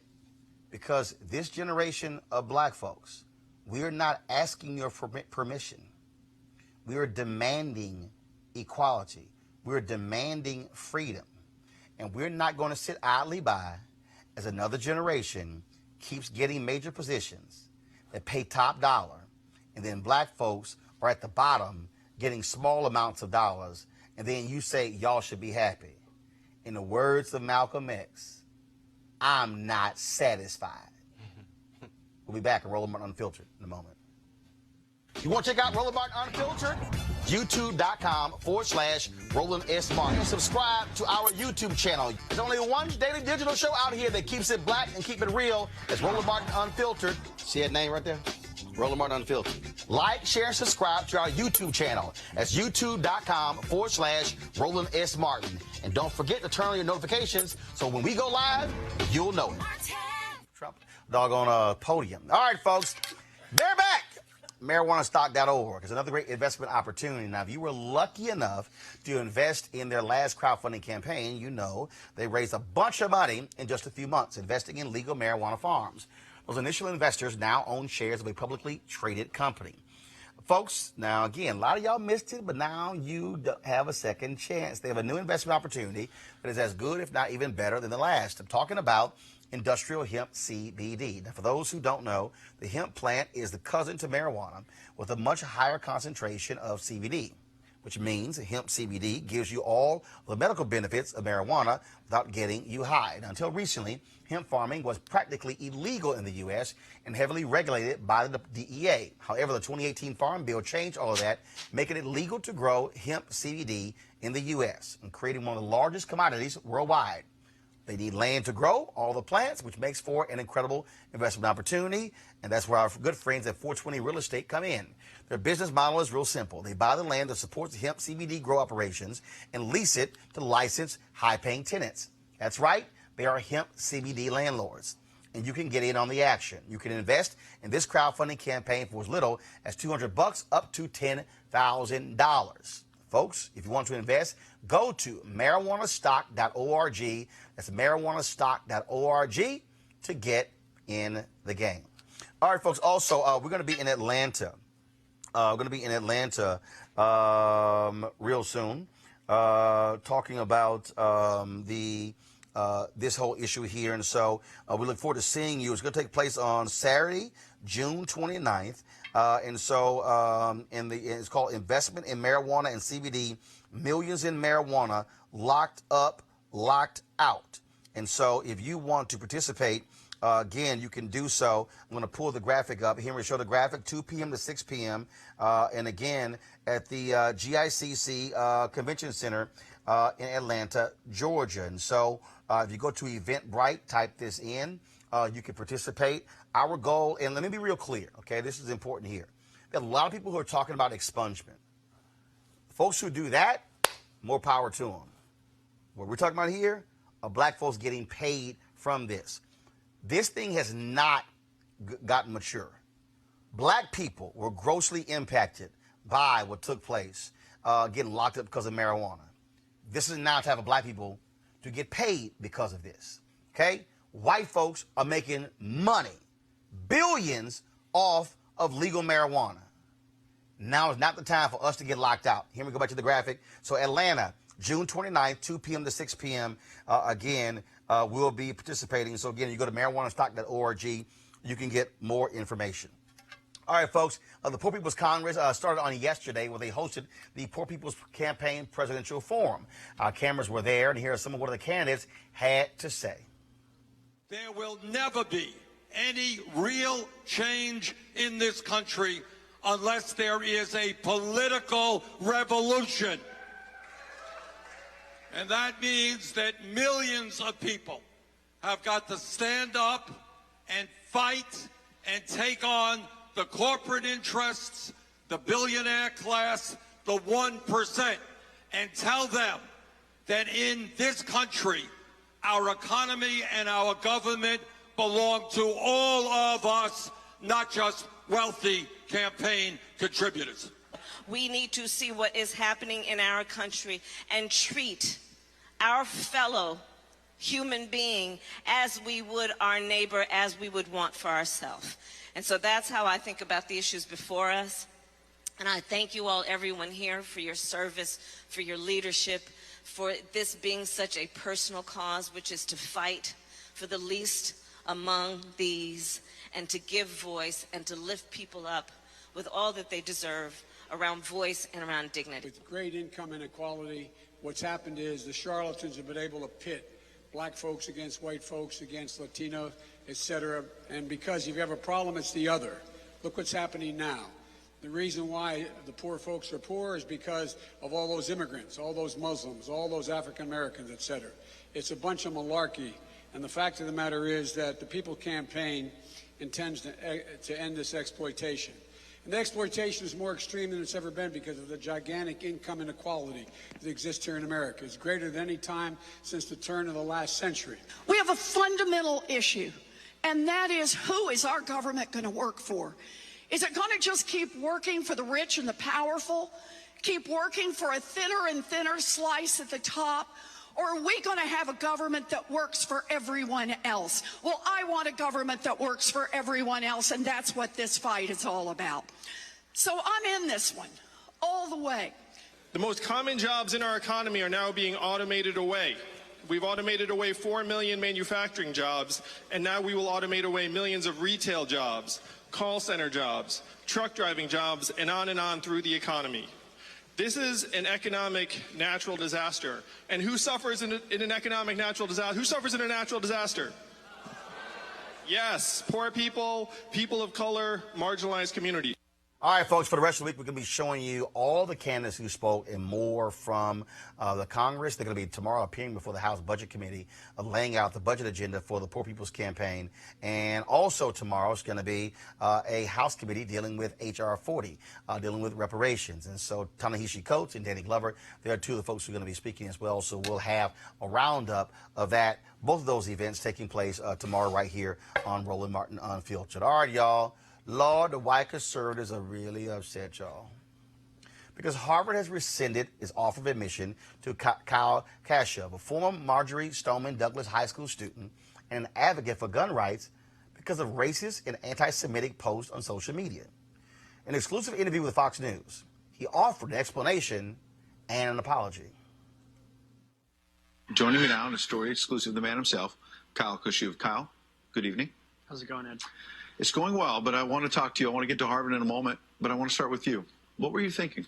because this generation of black folks, we are not asking your permission. We are demanding equality. We're demanding freedom. And we're not going to sit idly by as another generation keeps getting major positions that pay top dollar, and then black folks are at the bottom getting small amounts of dollars, and then you say y'all should be happy. In the words of Malcolm X, I'm not satisfied. We'll be back at Roland Martin Unfiltered in a moment. You want to check out Roland Martin Unfiltered? YouTube.com/Roland S. Martin. Subscribe to our YouTube channel. There's only one daily digital show out here that keeps it black and keep it real. It's Roland Martin Unfiltered. See that name right there? Roland Martin Unfiltered. Like, share, and subscribe to our YouTube channel. That's YouTube.com/Roland S. Martin. And don't forget to turn on your notifications so when we go live, you'll know it. Trump doggone podium. All right, folks. They're back. MarijuanaStock.org is another great investment opportunity. Now, if you were lucky enough to invest in their last crowdfunding campaign, you know they raised a bunch of money in just a few months investing in legal marijuana farms. Those initial investors now own shares of a publicly traded company. Folks, now again, a lot of y'all missed it, but now you have a second chance. They have a new investment opportunity that is as good, if not even better, than the last. I'm talking about industrial hemp CBD. Now, for those who don't know, the hemp plant is the cousin to marijuana with a much higher concentration of CBD, which means hemp CBD gives you all the medical benefits of marijuana without getting you high. Now, until recently, hemp farming was practically illegal in the U.S. and heavily regulated by the DEA. However, the 2018 Farm Bill changed all of that, making it legal to grow hemp CBD in the U.S. and creating one of the largest commodities worldwide. They need land to grow all the plants, which makes for an incredible investment opportunity. And that's where our good friends at 420 Real Estate come in. Their business model is real simple. They buy the land that supports the hemp CBD grow operations and lease it to licensed, high-paying tenants. That's right. They are hemp CBD landlords. And you can get in on the action. You can invest in this crowdfunding campaign for as little as $200 up to $10,000. Folks, if you want to invest, go to marijuanastock.org. That's marijuanastock.org to get in the game. All right, folks. Also, we're going to be in Atlanta. Real soon, talking about this whole issue here. And so we look forward to seeing you. It's going to take place on Saturday, June 29th. It's called Investment in Marijuana and CBD, Millions in Marijuana, Locked Up, Locked Out. And so if you want to participate, again, you can do so. I'm going to pull the graphic up. Here we show the graphic, 2 p.m. to 6 p.m. And again, at the GICC Convention Center in Atlanta, Georgia. And so if you go to Eventbrite, type this in, you can participate. Our goal, and let me be real clear, okay, this is important here. There are a lot of people who are talking about expungement. Folks who do that, more power to them. What we're talking about here are black folks getting paid from this. This thing has not gotten mature. Black people were grossly impacted by what took place, getting locked up because of marijuana. This is now to have black people to get paid because of this, okay? white folks are making money, billions off of legal marijuana. Now is not the time for us to get locked out. Here we go back to the graphic. So Atlanta, June 29th, 2 p.m. to 6 p.m. Again, we'll be participating. So again, you go to marijuanastock.org. You can get more information. All right, folks, the Poor People's Congress started on yesterday where they hosted the Poor People's Campaign Presidential Forum. Cameras were there, and here are some of what the candidates had to say. There will never be any real change in this country unless there is a political revolution. And that means that millions of people have got to stand up and fight and take on the corporate interests, the billionaire class, the 1%, and tell them that in this country, our economy and our government belong to all of us, not just wealthy campaign contributors. We need to see what is happening in our country and treat our fellow human being as we would our neighbor, as we would want for ourselves. And so that's how I think about the issues before us. And I thank you all, everyone here, for your service, for your leadership, for this being such a personal cause, which is to fight for the least among these and to give voice and to lift people up with all that they deserve around voice and around dignity. With great income inequality, what's happened is the charlatans have been able to pit black folks against white folks, against Latinos, etc. And because if you have a problem, it's the other. Look what's happening now. The reason why the poor folks are poor is because of all those immigrants, all those Muslims, all those African Americans, etc. It's a bunch of malarkey. And the fact of the matter is that the People Campaign intends to end this exploitation. And the exploitation is more extreme than it's ever been because of the gigantic income inequality that exists here in America. It's greater than any time since the turn of the last century. We have a fundamental issue, and that is, who is our government going to work for? Is it going to just keep working for the rich and the powerful, keep working for a thinner and thinner slice at the top? Or are we going to have a government that works for everyone else? Well, I want a government that works for everyone else, and that's what this fight is all about. So I'm in this one all the way. The most common jobs in our economy are now being automated away. We've automated away 4 million manufacturing jobs, and now we will automate away millions of retail jobs, call center jobs, truck driving jobs, and on through the economy. This is an economic natural disaster. And who suffers in an economic natural disaster? Who suffers in a natural disaster? Yes, poor people, people of color, marginalized communities. All right, folks, for the rest of the week, we're going to be showing you all the candidates who spoke and more from the Congress. They're going to be tomorrow appearing before the House Budget Committee, laying out the budget agenda for the Poor People's Campaign. And also tomorrow is going to be a House committee dealing with H.R. 40, dealing with reparations. And so Ta-Nehisi Coates and Danny Glover, they are two of the folks who are going to be speaking as well. So we'll have a roundup of that, both of those events taking place tomorrow right here on Roland Martin Unfiltered. All right, y'all. Lord, the white conservatives are really upset, y'all, because Harvard has rescinded its offer of admission to Kyle Kashuv, a former Marjorie Stoneman Douglas High School student and an advocate for gun rights, because of racist and anti-Semitic posts on social media. In an exclusive interview with Fox News, he offered an explanation and an apology. Joining me now in a story exclusive to the man himself, Kyle Kashuv. Kyle, good evening. How's it going, Ed? It's going well, but I want to talk to you. I want to get to Harvard in a moment, but I want to start with you. What were you thinking?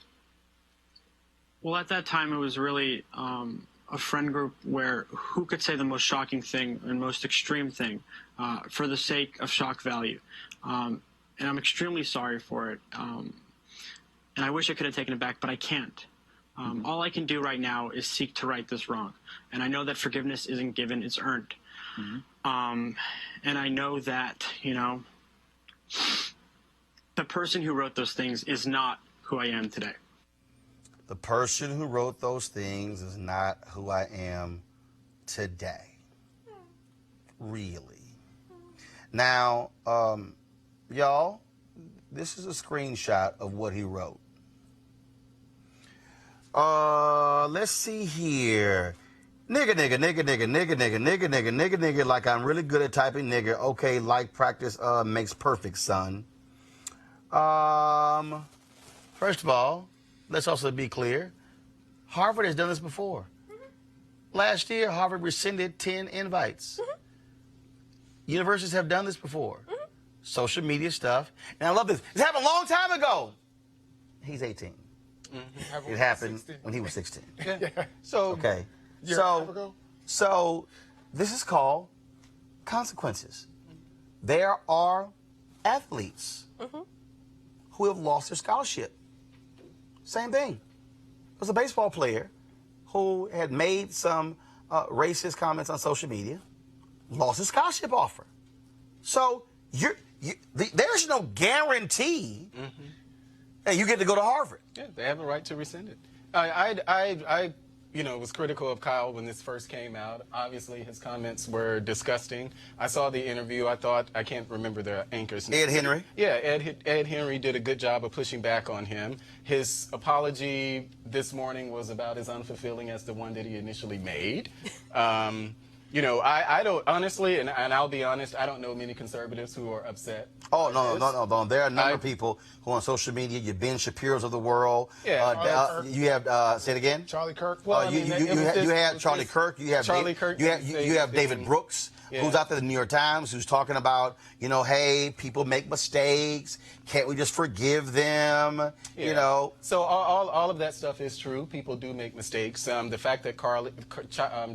Well, at that time, it was really a friend group where who could say the most shocking thing and most extreme thing for the sake of shock value. And I'm extremely sorry for it. And I wish I could have taken it back, but I can't. All I can do right now is seek to right this wrong. And I know that forgiveness isn't given, it's earned. And I know that, you know, the person who wrote those things is not who I am today. The person who wrote those things is not who I am today. Really. Now, y'all, this is a screenshot of what he wrote. Let's see here. Nigga, like I'm really good at typing nigga. Okay, like practice makes perfect, son. First of all, let's also be clear. Harvard has done this before. Last year, Harvard rescinded 10 invites. Universities have done this before. Social media stuff. And I love this. This happened a long time ago. He's 18. It happened when he was 16. So, okay. Year and a half ago? So this is called consequences. There are athletes who have lost their scholarship. Same thing. There was a baseball player who had made some racist comments on social media, lost his scholarship offer. So there's no guarantee that you get to go to Harvard. Yeah, they have a right to rescind it. I was critical of Kyle when this first came out. Obviously, his comments were disgusting. I saw the interview. I can't remember the anchor's name. Ed Henry? Yeah, Ed Henry did a good job of pushing back on him. His apology this morning was about as unfulfilling as the one that he initially made. I don't, honestly, and I'll be honest, I don't know many conservatives who are upset. Oh, no. There are a number of people who on social media, your Ben Shapiro's of the world. Yeah. You have, say it again? Charlie Kirk. Well, you have Charlie Kirk. You have Charlie Kirk. You have David Brooks, who's out there in the New York Times, who's talking about, hey, people make mistakes. Can't we just forgive them? Yeah. So all of that stuff is true. People do make mistakes. The fact that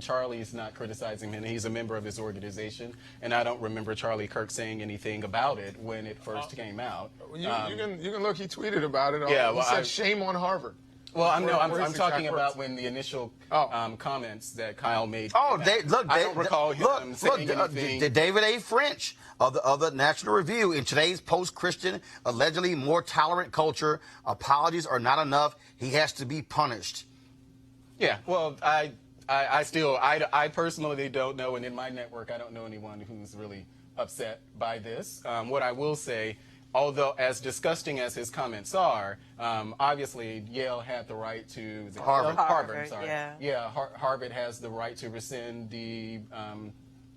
Charlie's not criticizing him, and he's a member of his organization, and I don't remember Charlie Kirk saying anything about it when it first came out. You can look. He tweeted about it. Yeah. He said, "Shame on Harvard." Well, I'm talking about when the initial comments that Kyle made. Oh, I don't recall him saying anything. David A. French of the National Review, in today's post-Christian, allegedly more tolerant culture, apologies are not enough. He has to be punished. Yeah. Well, I personally don't know, and in my network, I don't know anyone who's really upset by this. What I will say, although as disgusting as his comments are, obviously Yale had the right to Harvard, sorry. Yeah. Harvard has the right to rescind the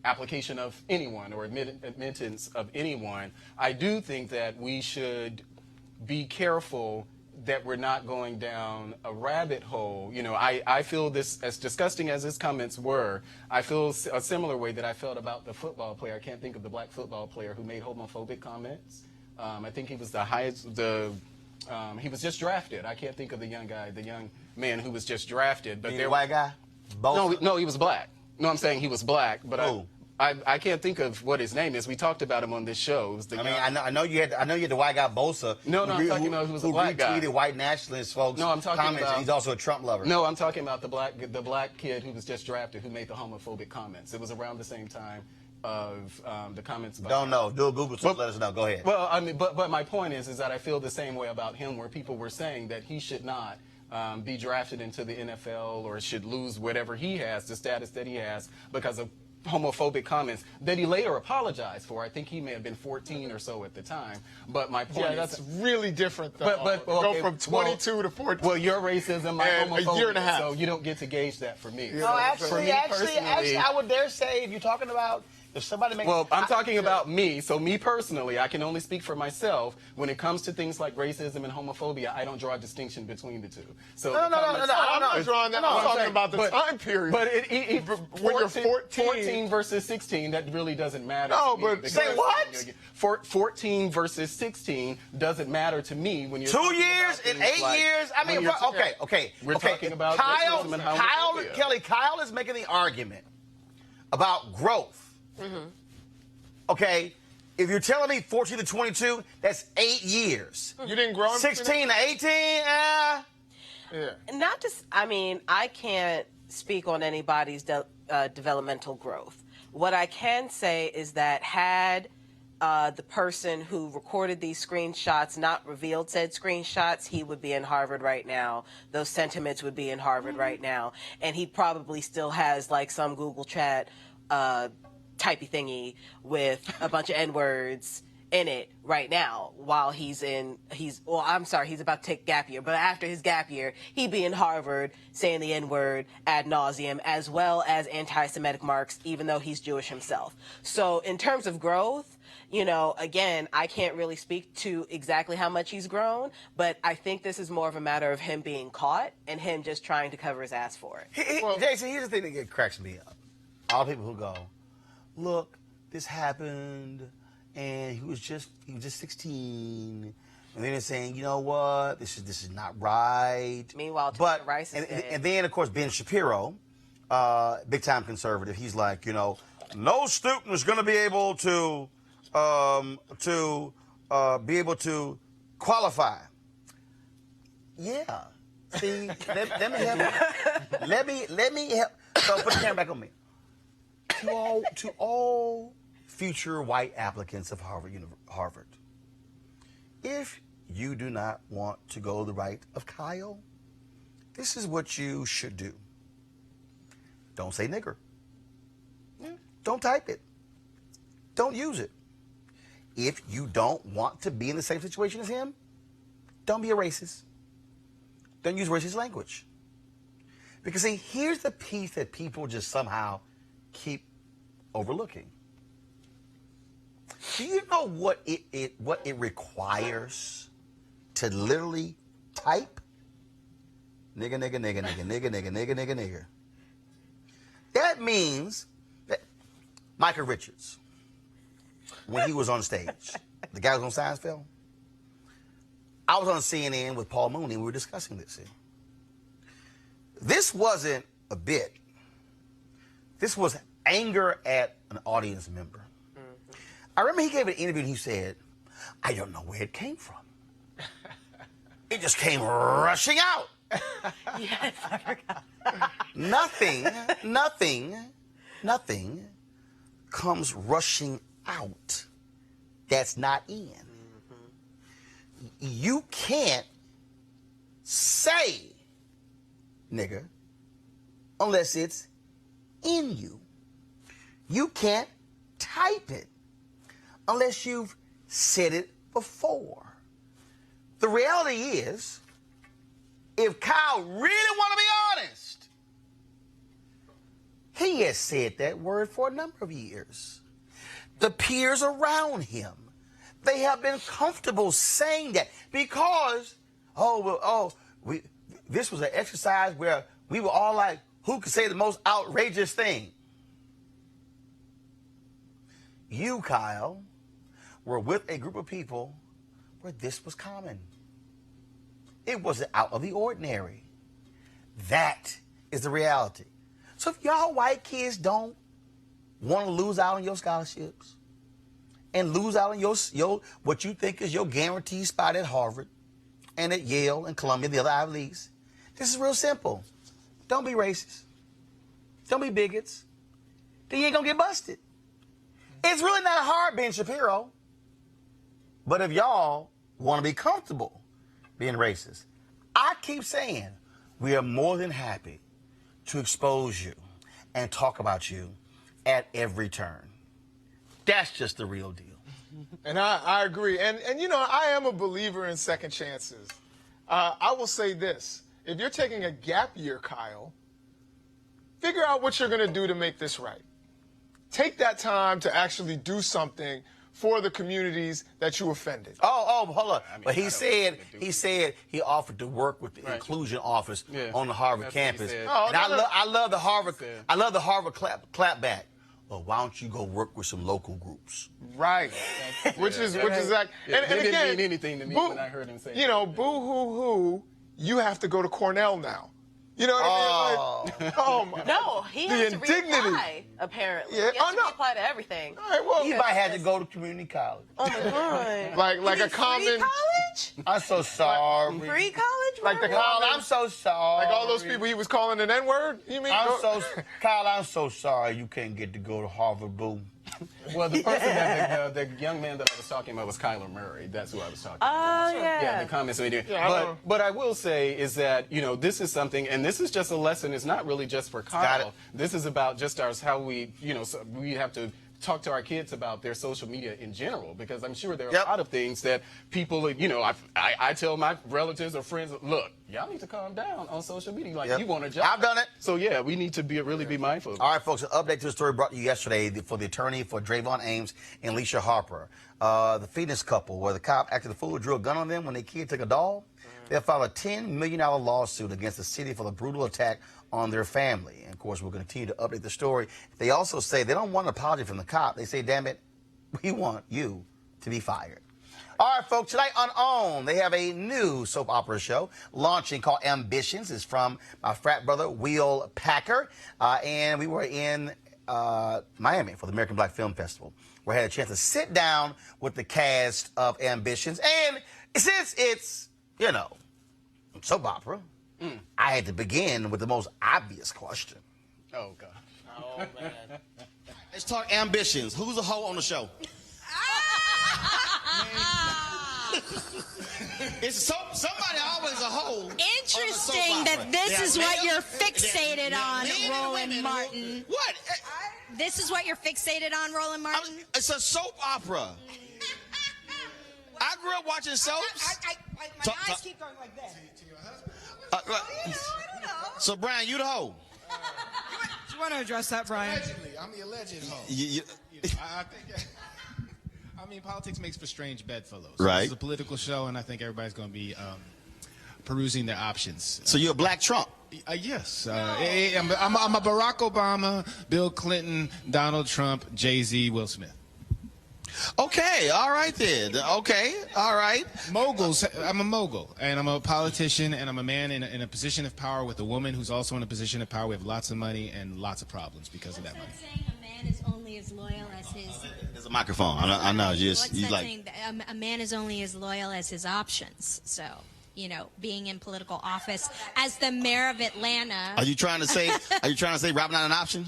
application of anyone or admittance of anyone. I do think that we should be careful that we're not going down a rabbit hole. I feel this, as disgusting as his comments were, I feel a similar way that I felt about the football player. I can't think of the black football player who made homophobic comments. I think he was the highest, he was just drafted. I can't think of the young man who was just drafted. But The white guy? Both? No, he was black. No, I'm saying he was black, but I can't think of what his name is. We talked about him on this show. I know you had the white guy Bosa. No, I'm talking about who was a black guy. Who retweeted white nationalist folks. No, I'm talking comments, about. And he's also a Trump lover. No, I'm talking about the black kid who was just drafted who made the homophobic comments. It was around the same time of the comments about. Don't know. Do a Google search. Let us know. Go ahead. Well, I mean, but my point is that I feel the same way about him, where people were saying that he should not be drafted into the NFL or should lose whatever he has, the status that he has, because of homophobic comments that he later apologized for. I think he may have been 14 or so at the time. But my point is that's really different. Though. But go from 22 to 14. Well, your racism, my homophobia, a year and a half. so you don't get to gauge that for me. No, actually, I would dare say if you're talking about. If somebody makes, I'm talking about me. So me personally, I can only speak for myself. When it comes to things like racism and homophobia, I don't draw a distinction between the two. So I'm not drawing that. I'm talking about the time period. But when you're 14 versus 16, that really doesn't matter. No, but say what? 14 versus 16 doesn't matter to me when you're 2 years and 8 years. I mean, okay. We're talking about racism and homophobia. Kyle is making the argument about growth. Mm-hmm. Okay, if you're telling me 14 to 22, that's 8 years. You didn't grow up 16 to 18, yeah. Not just, I can't speak on anybody's developmental growth. What I can say is that had the person who recorded these screenshots not revealed said screenshots, he would be in Harvard right now. Those sentiments would be in Harvard right now. And he probably still has like some Google chat typey thingy with a bunch of N-words in it right now while he's about to take gap year, but after his gap year, he'd be in Harvard saying the N-word ad nauseum, as well as anti-Semitic marks, even though he's Jewish himself. So in terms of growth, you know, again, I can't really speak to exactly how much he's grown, but I think this is more of a matter of him being caught and him just trying to cover his ass for it. Jason, here's the thing that cracks me up. All the people who go, look, this happened, and he was just 16, and then they're saying, you know what, this is not right. Meanwhile, Rice is dead. And then of course Ben Shapiro, big time conservative, he's like, you know, no student is going to be able to qualify. Yeah. See, let me help. Let me help. So put the camera back on me. To all future white applicants of Harvard, if you do not want to go the right of Kyle, this is what you should do. Don't say nigger. Don't type it. Don't use it. If you don't want to be in the same situation as him, don't be a racist. Don't use racist language. Because see, here's the piece that people just somehow keep overlooking. Do you know what it requires to literally type nigga, nigga, nigga, nigga, nigga, nigga, nigga, nigga, nigga? That means that Michael Richards, when he was on stage, the guy who was on Seinfeld, I was on CNN with Paul Mooney, and we were discussing this. This wasn't a bit. This was anger at an audience member. I remember he gave an interview and he said, I don't know where it came from. It just came rushing out. Yes, I forgot. Nothing comes rushing out that's not in. You can't say nigga unless it's in you. You can't type it unless you've said it before. The reality is, if Kyle really want to be honest, he has said that word for a number of years. The peers around him, they have been comfortable saying that because, this was an exercise where we were all like, who could say the most outrageous thing? You, Kyle, were with a group of people where this was common. It wasn't out of the ordinary. That is the reality. So if y'all white kids don't want to lose out on your scholarships and lose out on your what you think is your guaranteed spot at Harvard and at Yale and Columbia, the other Ivy Leagues, this is real simple. Don't be racist. Don't be bigots. Then you ain't gonna get busted. It's really not hard, Ben Shapiro. But if y'all want to be comfortable being racist, I keep saying we are more than happy to expose you and talk about you at every turn. That's just the real deal. And I agree. And you know, I am a believer in second chances. I will say this. If you're taking a gap year, Kyle, figure out what you're going to do to make this right. Take that time to actually do something for the communities that you offended. Hold on. But he said he offered to work with the inclusion office on the Harvard campus. I love the Harvard clapback. Well, why don't you go work with some local groups? Right. which is like, and it didn't again, mean anything to me when I heard him say, you know, boo-hoo-hoo, you have to go to Cornell now. You know what I mean? Like, oh my. No, he has to reapply, apparently. Yeah. He has to reapply to everything. All right, well, he might have to go to community college. Oh my God. like a common. Free college? I'm so sorry. Free college? Like the Kyle, I'm so sorry. Like all those people he was calling an N-word? You mean? Kyle, I'm so sorry you can't get to go to Harvard, boo. Well, the person that the young man that I was talking about was Kyler Murray. That's who I was talking about. Oh, yeah. Yeah, the comments we do. But I will say is that, you know, this is something, and this is just a lesson. It's not really just for Kyle. This is about just how we, you know, so we have to talk to our kids about their social media in general, because I'm sure there are a lot of things that people, you know, I tell my relatives or friends, look, y'all need to calm down on social media. Like, you want a job. I've done it. So, yeah, we need to really be mindful of it. All right, folks, an update to the story brought to you yesterday for the attorney for Drayvon Ames and Leisha Harper. The Phoenix couple, where the cop acted a fool, drew a gun on them when their kid took a doll. They filed a $10 million lawsuit against the city for the brutal attack on their family. And, of course, we'll continue to update the story. They also say they don't want an apology from the cop. They say, damn it, we want you to be fired. All right, folks, tonight on OWN, they have a new soap opera show launching called Ambitions. It's from my frat brother, Will Packer. And we were in Miami for the American Black Film Festival, where I had a chance to sit down with the cast of Ambitions. And since it's, you know, soap opera, I had to begin with the most obvious question. Oh, God. Oh, man. Let's talk Ambitions. Who's a hoe on the show? It's somebody always a hoe. Interesting that this is what you're fixated on, Roland Martin. What? This is what you're fixated on, Roland Martin? It's a soap opera. I grew up watching soaps. My eyes keep going like this. I don't know. So, Brian, you the hoe. Do you want to address that, Brian? Allegedly. I'm the alleged hoe. I think... I mean, politics makes for strange bedfellows. Right. It's a political show, and I think everybody's going to be perusing their options. So you're a black Trump? Yes. I'm a Barack Obama, Bill Clinton, Donald Trump, Jay-Z, Will Smith. Okay, all right then. Okay, all right. Moguls. I'm a mogul, and I'm a politician, and I'm a man in a position of power with a woman who's also in a position of power. We have lots of money and lots of problems because of that money. Saying a man is only as loyal as his... There's a microphone. I know. You like... saying that a man is only as loyal as his options. So, you know, being in political office as the mayor of Atlanta... Are you trying to say Robin not an option?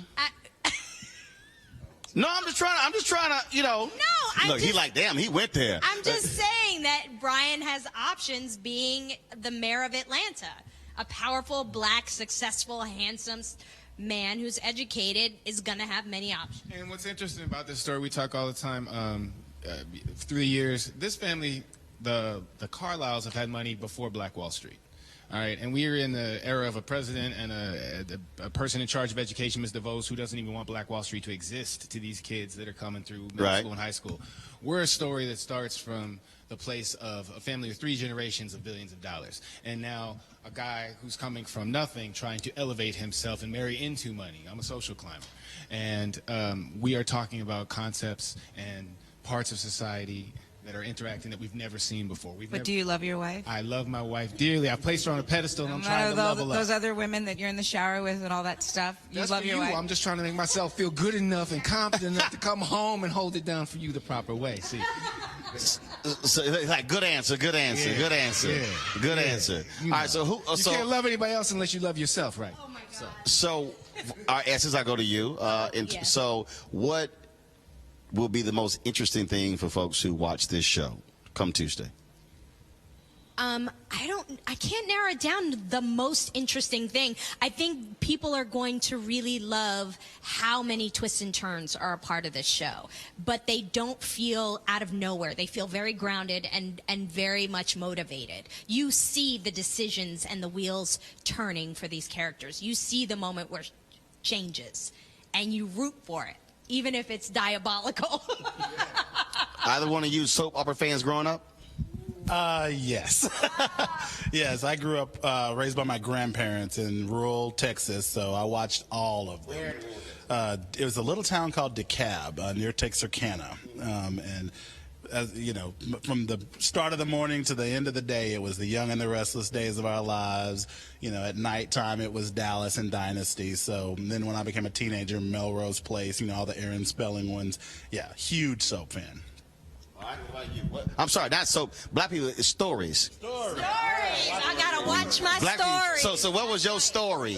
No, I'm just trying to, you know. No, look, he like, damn, he went there. I'm just saying that Brian has options being the mayor of Atlanta. A powerful, black, successful, handsome man who's educated is going to have many options. And what's interesting about this story, we talk all the time, through the years, this family, the Carlyles have had money before Black Wall Street. All right, and we are in the era of a president and a person in charge of education, Ms. DeVos, who doesn't even want Black Wall Street to exist to these kids that are coming through middle school and high school. We're a story that starts from the place of a family of 3 generations of billions of dollars. And now a guy who's coming from nothing trying to elevate himself and marry into money. I'm a social climber. And we are talking about concepts and parts of society that are interacting that we've never seen before. Do you love your wife? I love my wife dearly. I placed her on a pedestal, and I'm trying to level up. Those other women that you're in the shower with and all that stuff, you love your wife? I'm just trying to make myself feel good enough and confident enough to come home and hold it down for you the proper way. See? So, like, good answer. All right, so who? You can't love anybody else unless you love yourself, right? Oh my God. So, all right, since I go to you, so what will be the most interesting thing for folks who watch this show come Tuesday? I can't narrow it down to the most interesting thing. I think people are going to really love how many twists and turns are a part of this show, but they don't feel out of nowhere. They feel very grounded and very much motivated. You see the decisions and the wheels turning for these characters. You see the moment where it changes, and you root for it, even if it's diabolical. Either one of you soap opera fans growing up? Yes. Yes, I grew up raised by my grandparents in rural Texas, so I watched all of them. It was a little town called DeKalb near Texarkana, and as you know, from the start of the morning to the end of the day, it was the Young and the Restless Days of our lives. You know, at nighttime it was Dallas and Dynasty. So then when I became a teenager, Melrose Place, you know, all the Aaron Spelling ones. Yeah, huge soap fan. I'm sorry, not soap. Black people, it's stories. Stories. I gotta watch my story. So what was your story?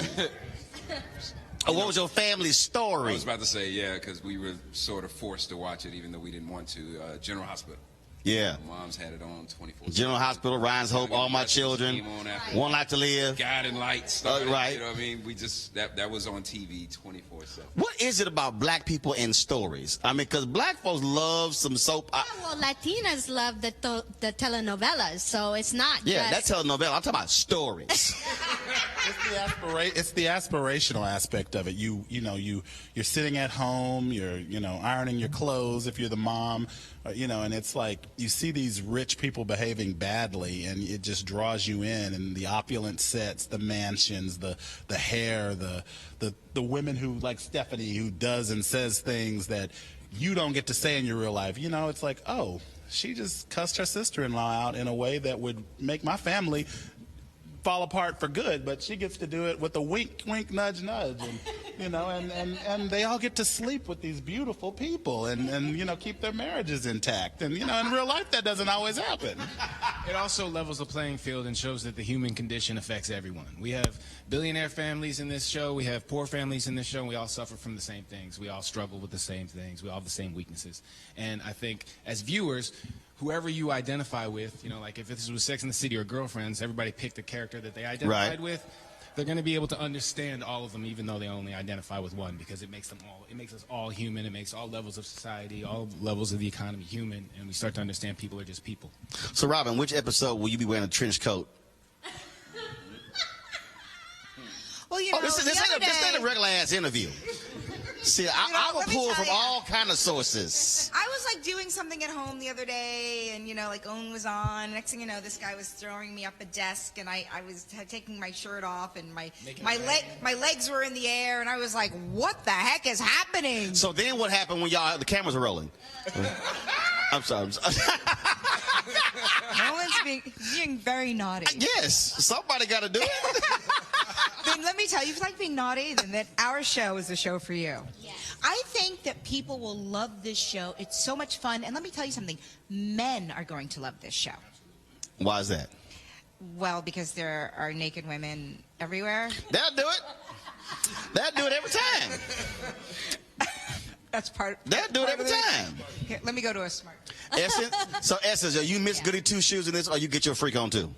Or what was your family's story? I was about to say, yeah, because we were sort of forced to watch it, even though we didn't want to. General Hospital. Yeah. Mom's had it on 24. General Hospital, Ryan's Hope, All My Children, One Life to Live. Guiding Light started. Right. You know what I mean? We just, that was on TV 24/7. What is it about black people and stories? I mean, because black folks love some soap. Well, Latinas love the telenovelas, so it's not Yeah, just... that telenovela. I'm talking about stories. It's the aspirational aspect of it. You're sitting at home, you're ironing your clothes if you're the mom, and it's like you see these rich people behaving badly, and it just draws you in. And the opulent sets, the mansions, the hair, the women who, like Stephanie, who does and says things that you don't get to say in your real life. It's like, oh, she just cussed her sister-in-law out in a way that would make my family fall apart for good, but she gets to do it with a wink, wink, nudge, nudge, and they all get to sleep with these beautiful people and keep their marriages intact. And in real life that doesn't always happen. It also levels the playing field and shows that the human condition affects everyone. We have billionaire families in this show, we have poor families in this show, and we all suffer from the same things. We all struggle with the same things. We all have the same weaknesses. And I think as viewers, whoever you identify with, like if this was Sex and the City or Girlfriends, everybody picked a character that they identified with. They're going to be able to understand all of them, even though they only identify with one, because it makes us all human. It makes all levels of society, all levels of the economy human, and we start to understand people are just people. So, Robin, which episode will you be wearing a trench coat? Well, this ain't a regular ass interview. See, I will pull from all kind of sources. I was doing something at home the other day, and OWN was on. Next thing you know, this guy was throwing me up a desk, and I was taking my shirt off, and my legs were in the air, and I was like, "What the heck is happening?" So then, what happened when the cameras are rolling? I'm sorry. Roland's being very naughty. Yes, somebody got to do it. Then let me tell you, if you like being naughty, then our show is the show for you. Yes. I think that people will love this show. It's so much fun. And let me tell you something. Men are going to love this show. Why is that? Well, because there are naked women everywhere. That'll do it. That'll do it every time. That's part. That'll do it every time. Here, let me go to a smart. Essence, are you Miss Goody Two Shoes in this, or you get your freak on too?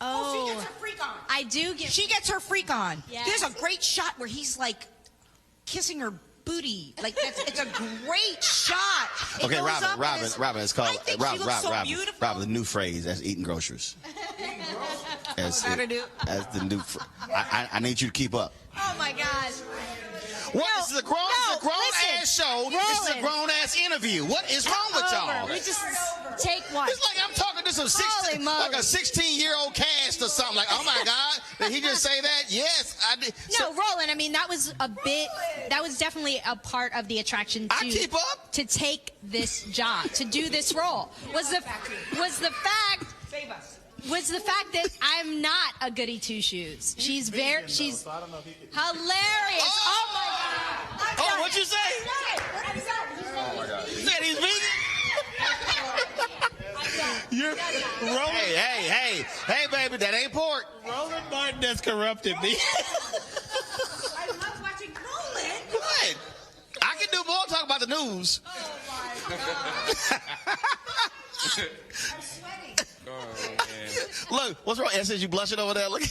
Oh, she gets her freak on. I do get. She gets her freak on. Yes. There's a great shot where he's kissing her booty. It's a great shot. Okay, Robin. It's called Robin. The new phrase that's eating groceries. As the new. I need you to keep up. Oh my God. What? This is a grown-ass show. This is a grown-ass interview. What is wrong with y'all? We just take one. It's like I'm talking to some 16-year-old cast or something. Like, oh my God, did he just say that? Yes, I did. No, Roland. I mean, that was definitely a part of the attraction to take this job, to do this role. Was the fact. Save us. Was the fact that I'm not a goody two shoes. She's hilarious. Oh my God! Oh, what'd you say? Oh my God! You said he's vegan? Hey, baby, that ain't pork. Roland Martin has corrupted me. I love watching Roland. What? I can do more. Talk about the news. Oh my God! I'm sweating. Oh, man. Look, what's wrong? Essence, you blushing over there? Look. June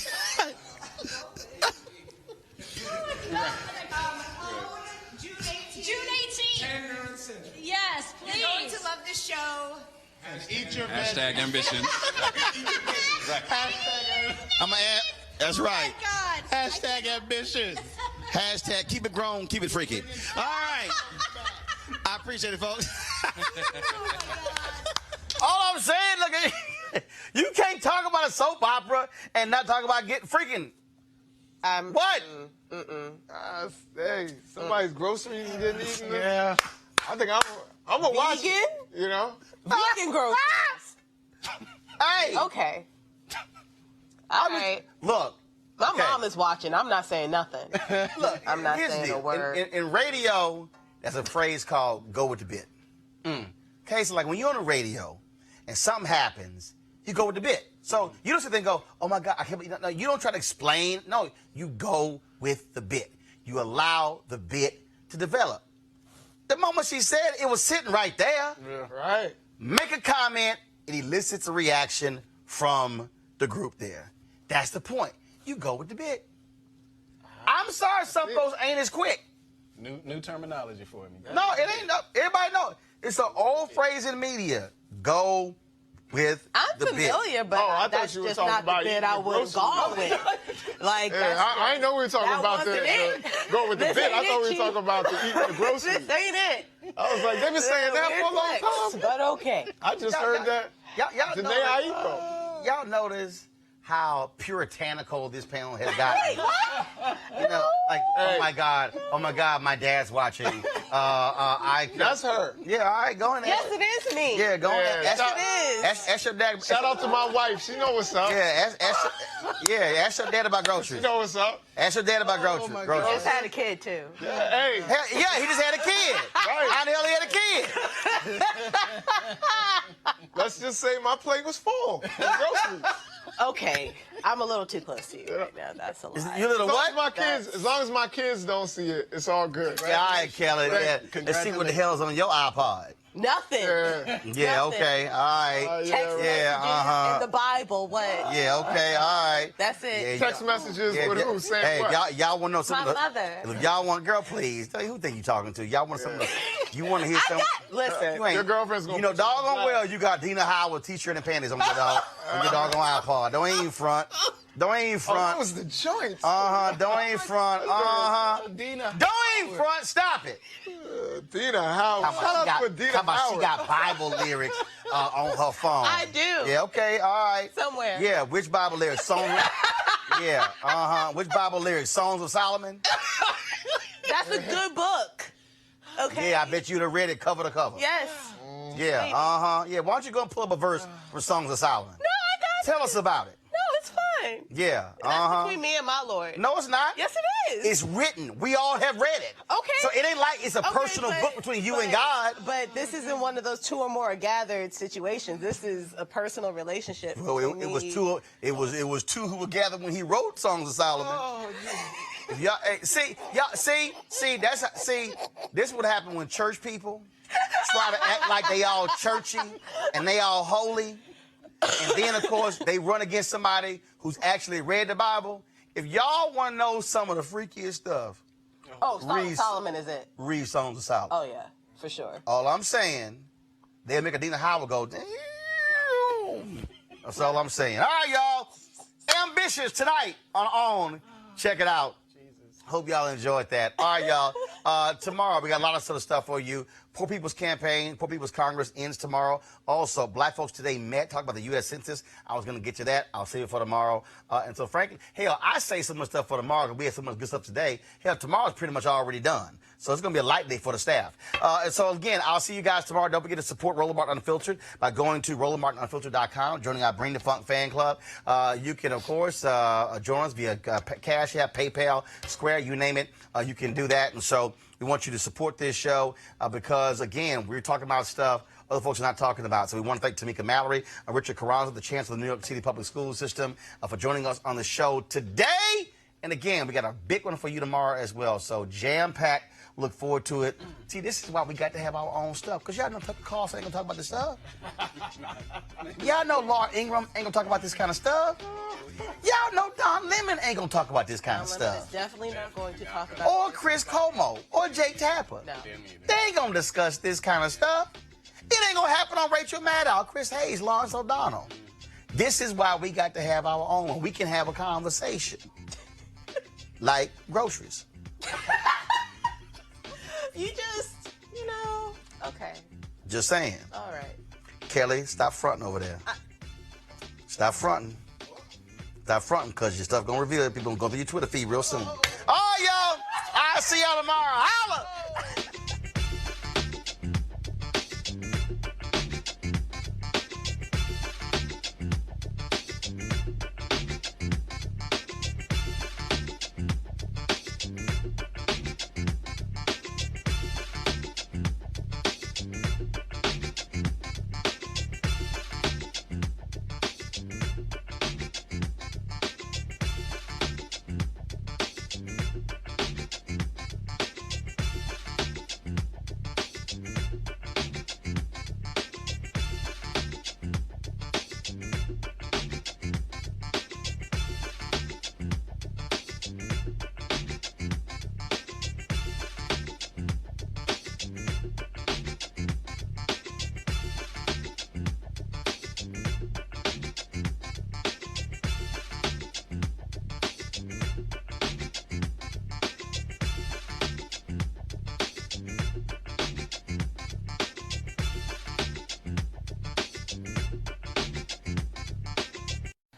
18th. Yes, please. You're going to love this show. Eat your Hashtag ambition. I'm going to add. That's right. Oh my God. Hashtag ambition. Hashtag keep it grown, keep it freaky. All right. I appreciate it, folks. All I'm saying, look, you can't talk about a soap opera and not talk about getting freaking. What? Hey, somebody's groceries getting eaten. Yeah. I think I'm gonna watch it. You know. Vegan groceries. Hey. Okay. All right. Look. My mom is watching. I'm not saying nothing. Look, I'm not here's saying the a deal. word. In radio, there's a phrase called "go with the bit." Okay, so like when you're on the radio and something happens, you go with the bit. So you don't sit there and go, "Oh my God, I can't believe." No, you don't try to explain. No, you go with the bit. You allow the bit to develop. The moment she said it was sitting right there. Yeah, right. Make a comment, it elicits a reaction from the group there. That's the point. You go with the bit. I'm sorry some folks ain't as quick. New terminology for me. No, it ain't. No, everybody know. It's an old phrase in media. Go with the bit. I'm familiar, but that's just not the bit I would have gone with. Like, yeah, I ain't know we were talking about the go with the bit. I thought we were talking about the eating the groceries. This ain't it. I was like, they've been saying that for a long time. But okay. I just heard that. Y'all notice how puritanical this panel has gotten. You know, like, oh my God, my dad's watching. That's her. Yeah, all right, go in there. Yes, it is me. Yeah, go in there. Yes, it is. Ask your dad. Shout out to my wife. She know what's up. Yeah, ask your dad about groceries. She know what's up. Ask your dad about groceries. He just had a kid, too. Yeah, hey. Yeah, he just had a kid. Right. How the hell he had a kid? Let's just say my plate was full. Groceries. Okay, I'm a little too close to you right now. That's a lie. You little what? As long as my kids don't see it, it's all good. Yeah, all right, Kelly. Yeah. Let's see what the hell's on your iPod. Nothing. Yeah, okay, all right. Text messages in the Bible, what? Yeah, okay, all right. That's it. Yeah, Text messages with who saying hey, what? y'all want to know something? My mother. If y'all want, girl, please. Tell you who think you talking to? Y'all want something? You want to hear something? Listen. You ain't, your girlfriend's gonna. You know, doggone well, you got Dina Howard t-shirt and panties on your doggone iPod. Don't even front. Don't even front. Oh, that was the joint. Don't even front. Dina. Don't even front. Stop it. Dina Howard. Shout out for Dina Howard. She got Bible lyrics on her phone. I do. Yeah, okay, all right. Somewhere. Yeah, which Bible lyrics? Which Bible lyrics? Songs of Solomon? That's a good book. Okay. Yeah, I bet you'd have read it cover to cover. Yes. Yeah, Yeah, why don't you go and pull up a verse from Songs of Solomon? No, I got Tell us about it. No, it's fine. Yeah, That's between me and my Lord. No, it's not. Yes, it is. It's written. We all have read it. Okay. So it ain't like it's a personal book between you and God. But this isn't one of those two or more gathered situations. This is a personal relationship. Well, it was two. It was two who were gathered when he wrote Songs of Solomon. Oh, Y'all, see, this is what happened when church people try to act like they all churchy and they all holy. And then, of course, they run against somebody who's actually read the Bible. If y'all want to know some of the freakiest stuff, Song of Solomon is it? Read Songs of Solomon. Oh, yeah, for sure. All I'm saying, they'll make a Dina Howard go, damn. That's all I'm saying. All right, y'all. Ambitious tonight on. Check it out. Hope y'all enjoyed that. All right, y'all. Tomorrow, we got a lot of sort of stuff for you. Poor People's Campaign, Poor People's Congress ends tomorrow. Also, Black folks today met, talk about the U.S. Census. I was going to get to that. I'll save it for tomorrow. And so, frankly, hell, I say so much stuff for tomorrow because we had so much good stuff today. Hell, tomorrow's pretty much already done. So it's going to be a light day for the staff. And so, again, I'll see you guys tomorrow. Don't forget to support Roland Martin Unfiltered by going to RolandMartinUnfiltered.com, joining our Bring the Funk fan club. You can, of course, join us via Cash App, PayPal, Square, you name it. You can do that. And so we want you to support this show because, again, we're talking about stuff other folks are not talking about. So we want to thank Tamika Mallory, Richard Carranza, the Chancellor of the New York City Public School System, for joining us on the show today. And, again, we got a big one for you tomorrow as well. So jam-packed. Look forward to it. See, this is why we got to have our own stuff. Because y'all know Tucker Carlson ain't going to talk about this stuff. Y'all know Laura Ingraham ain't going to talk about this kind of stuff. Y'all know Don Lemon ain't going to talk about this kind of stuff. Is definitely not going to talk about or Chris Como or Jake Tapper. No. They ain't going to discuss this kind of stuff. It ain't going to happen on Rachel Maddow, Chris Hayes, Lawrence O'Donnell. This is why we got to have our own. We can have a conversation. Like groceries. You just, okay. Just saying. All right. Kelly, stop fronting over there. Stop fronting. Stop fronting, because your stuff going to reveal it. People going to go through your Twitter feed real soon. All right, y'all. I'll see y'all tomorrow. Holla!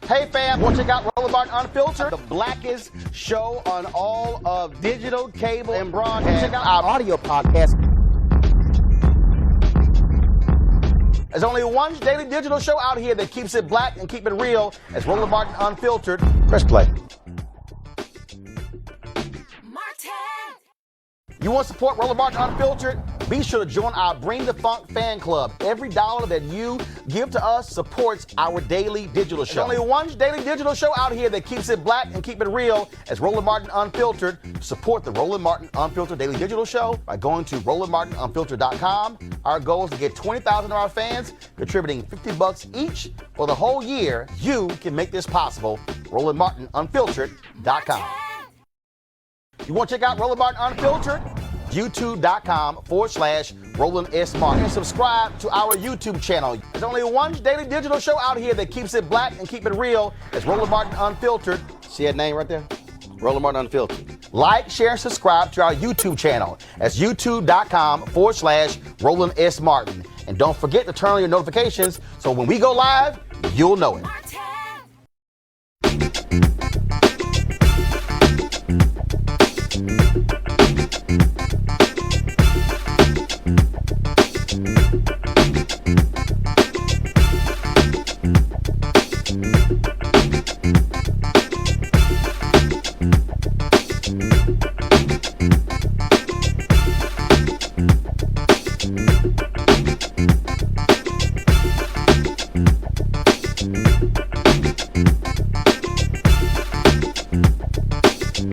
Hey fam, want to check out Roland Martin Unfiltered, the blackest show on all of digital, cable, and broadcast. Check out our audio podcast. There's only one daily digital show out here that keeps it black and keep it real. It's Roland Martin Unfiltered. Press play. You want to support Roland Martin Unfiltered? Be sure to join our Bring the Funk fan club. Every dollar that you give to us supports our daily digital show. There's only one daily digital show out here that keeps it black and keep it real. It's Roland Martin Unfiltered. Support the Roland Martin Unfiltered daily digital show by going to RolandMartinUnfiltered.com. Our goal is to get 20,000 of our fans contributing $50 each for the whole year. You can make this possible. RolandMartinUnfiltered.com. You want to check out Roland Martin Unfiltered? YouTube.com/Roland S. Martin. And subscribe to our YouTube channel. There's only one daily digital show out here that keeps it black and keep it real. It's Roland Martin Unfiltered. See that name right there? Roland Martin Unfiltered. Like, share, and subscribe to our YouTube channel. That's YouTube.com/Roland S. Martin. And don't forget to turn on your notifications so when we go live, you'll know it.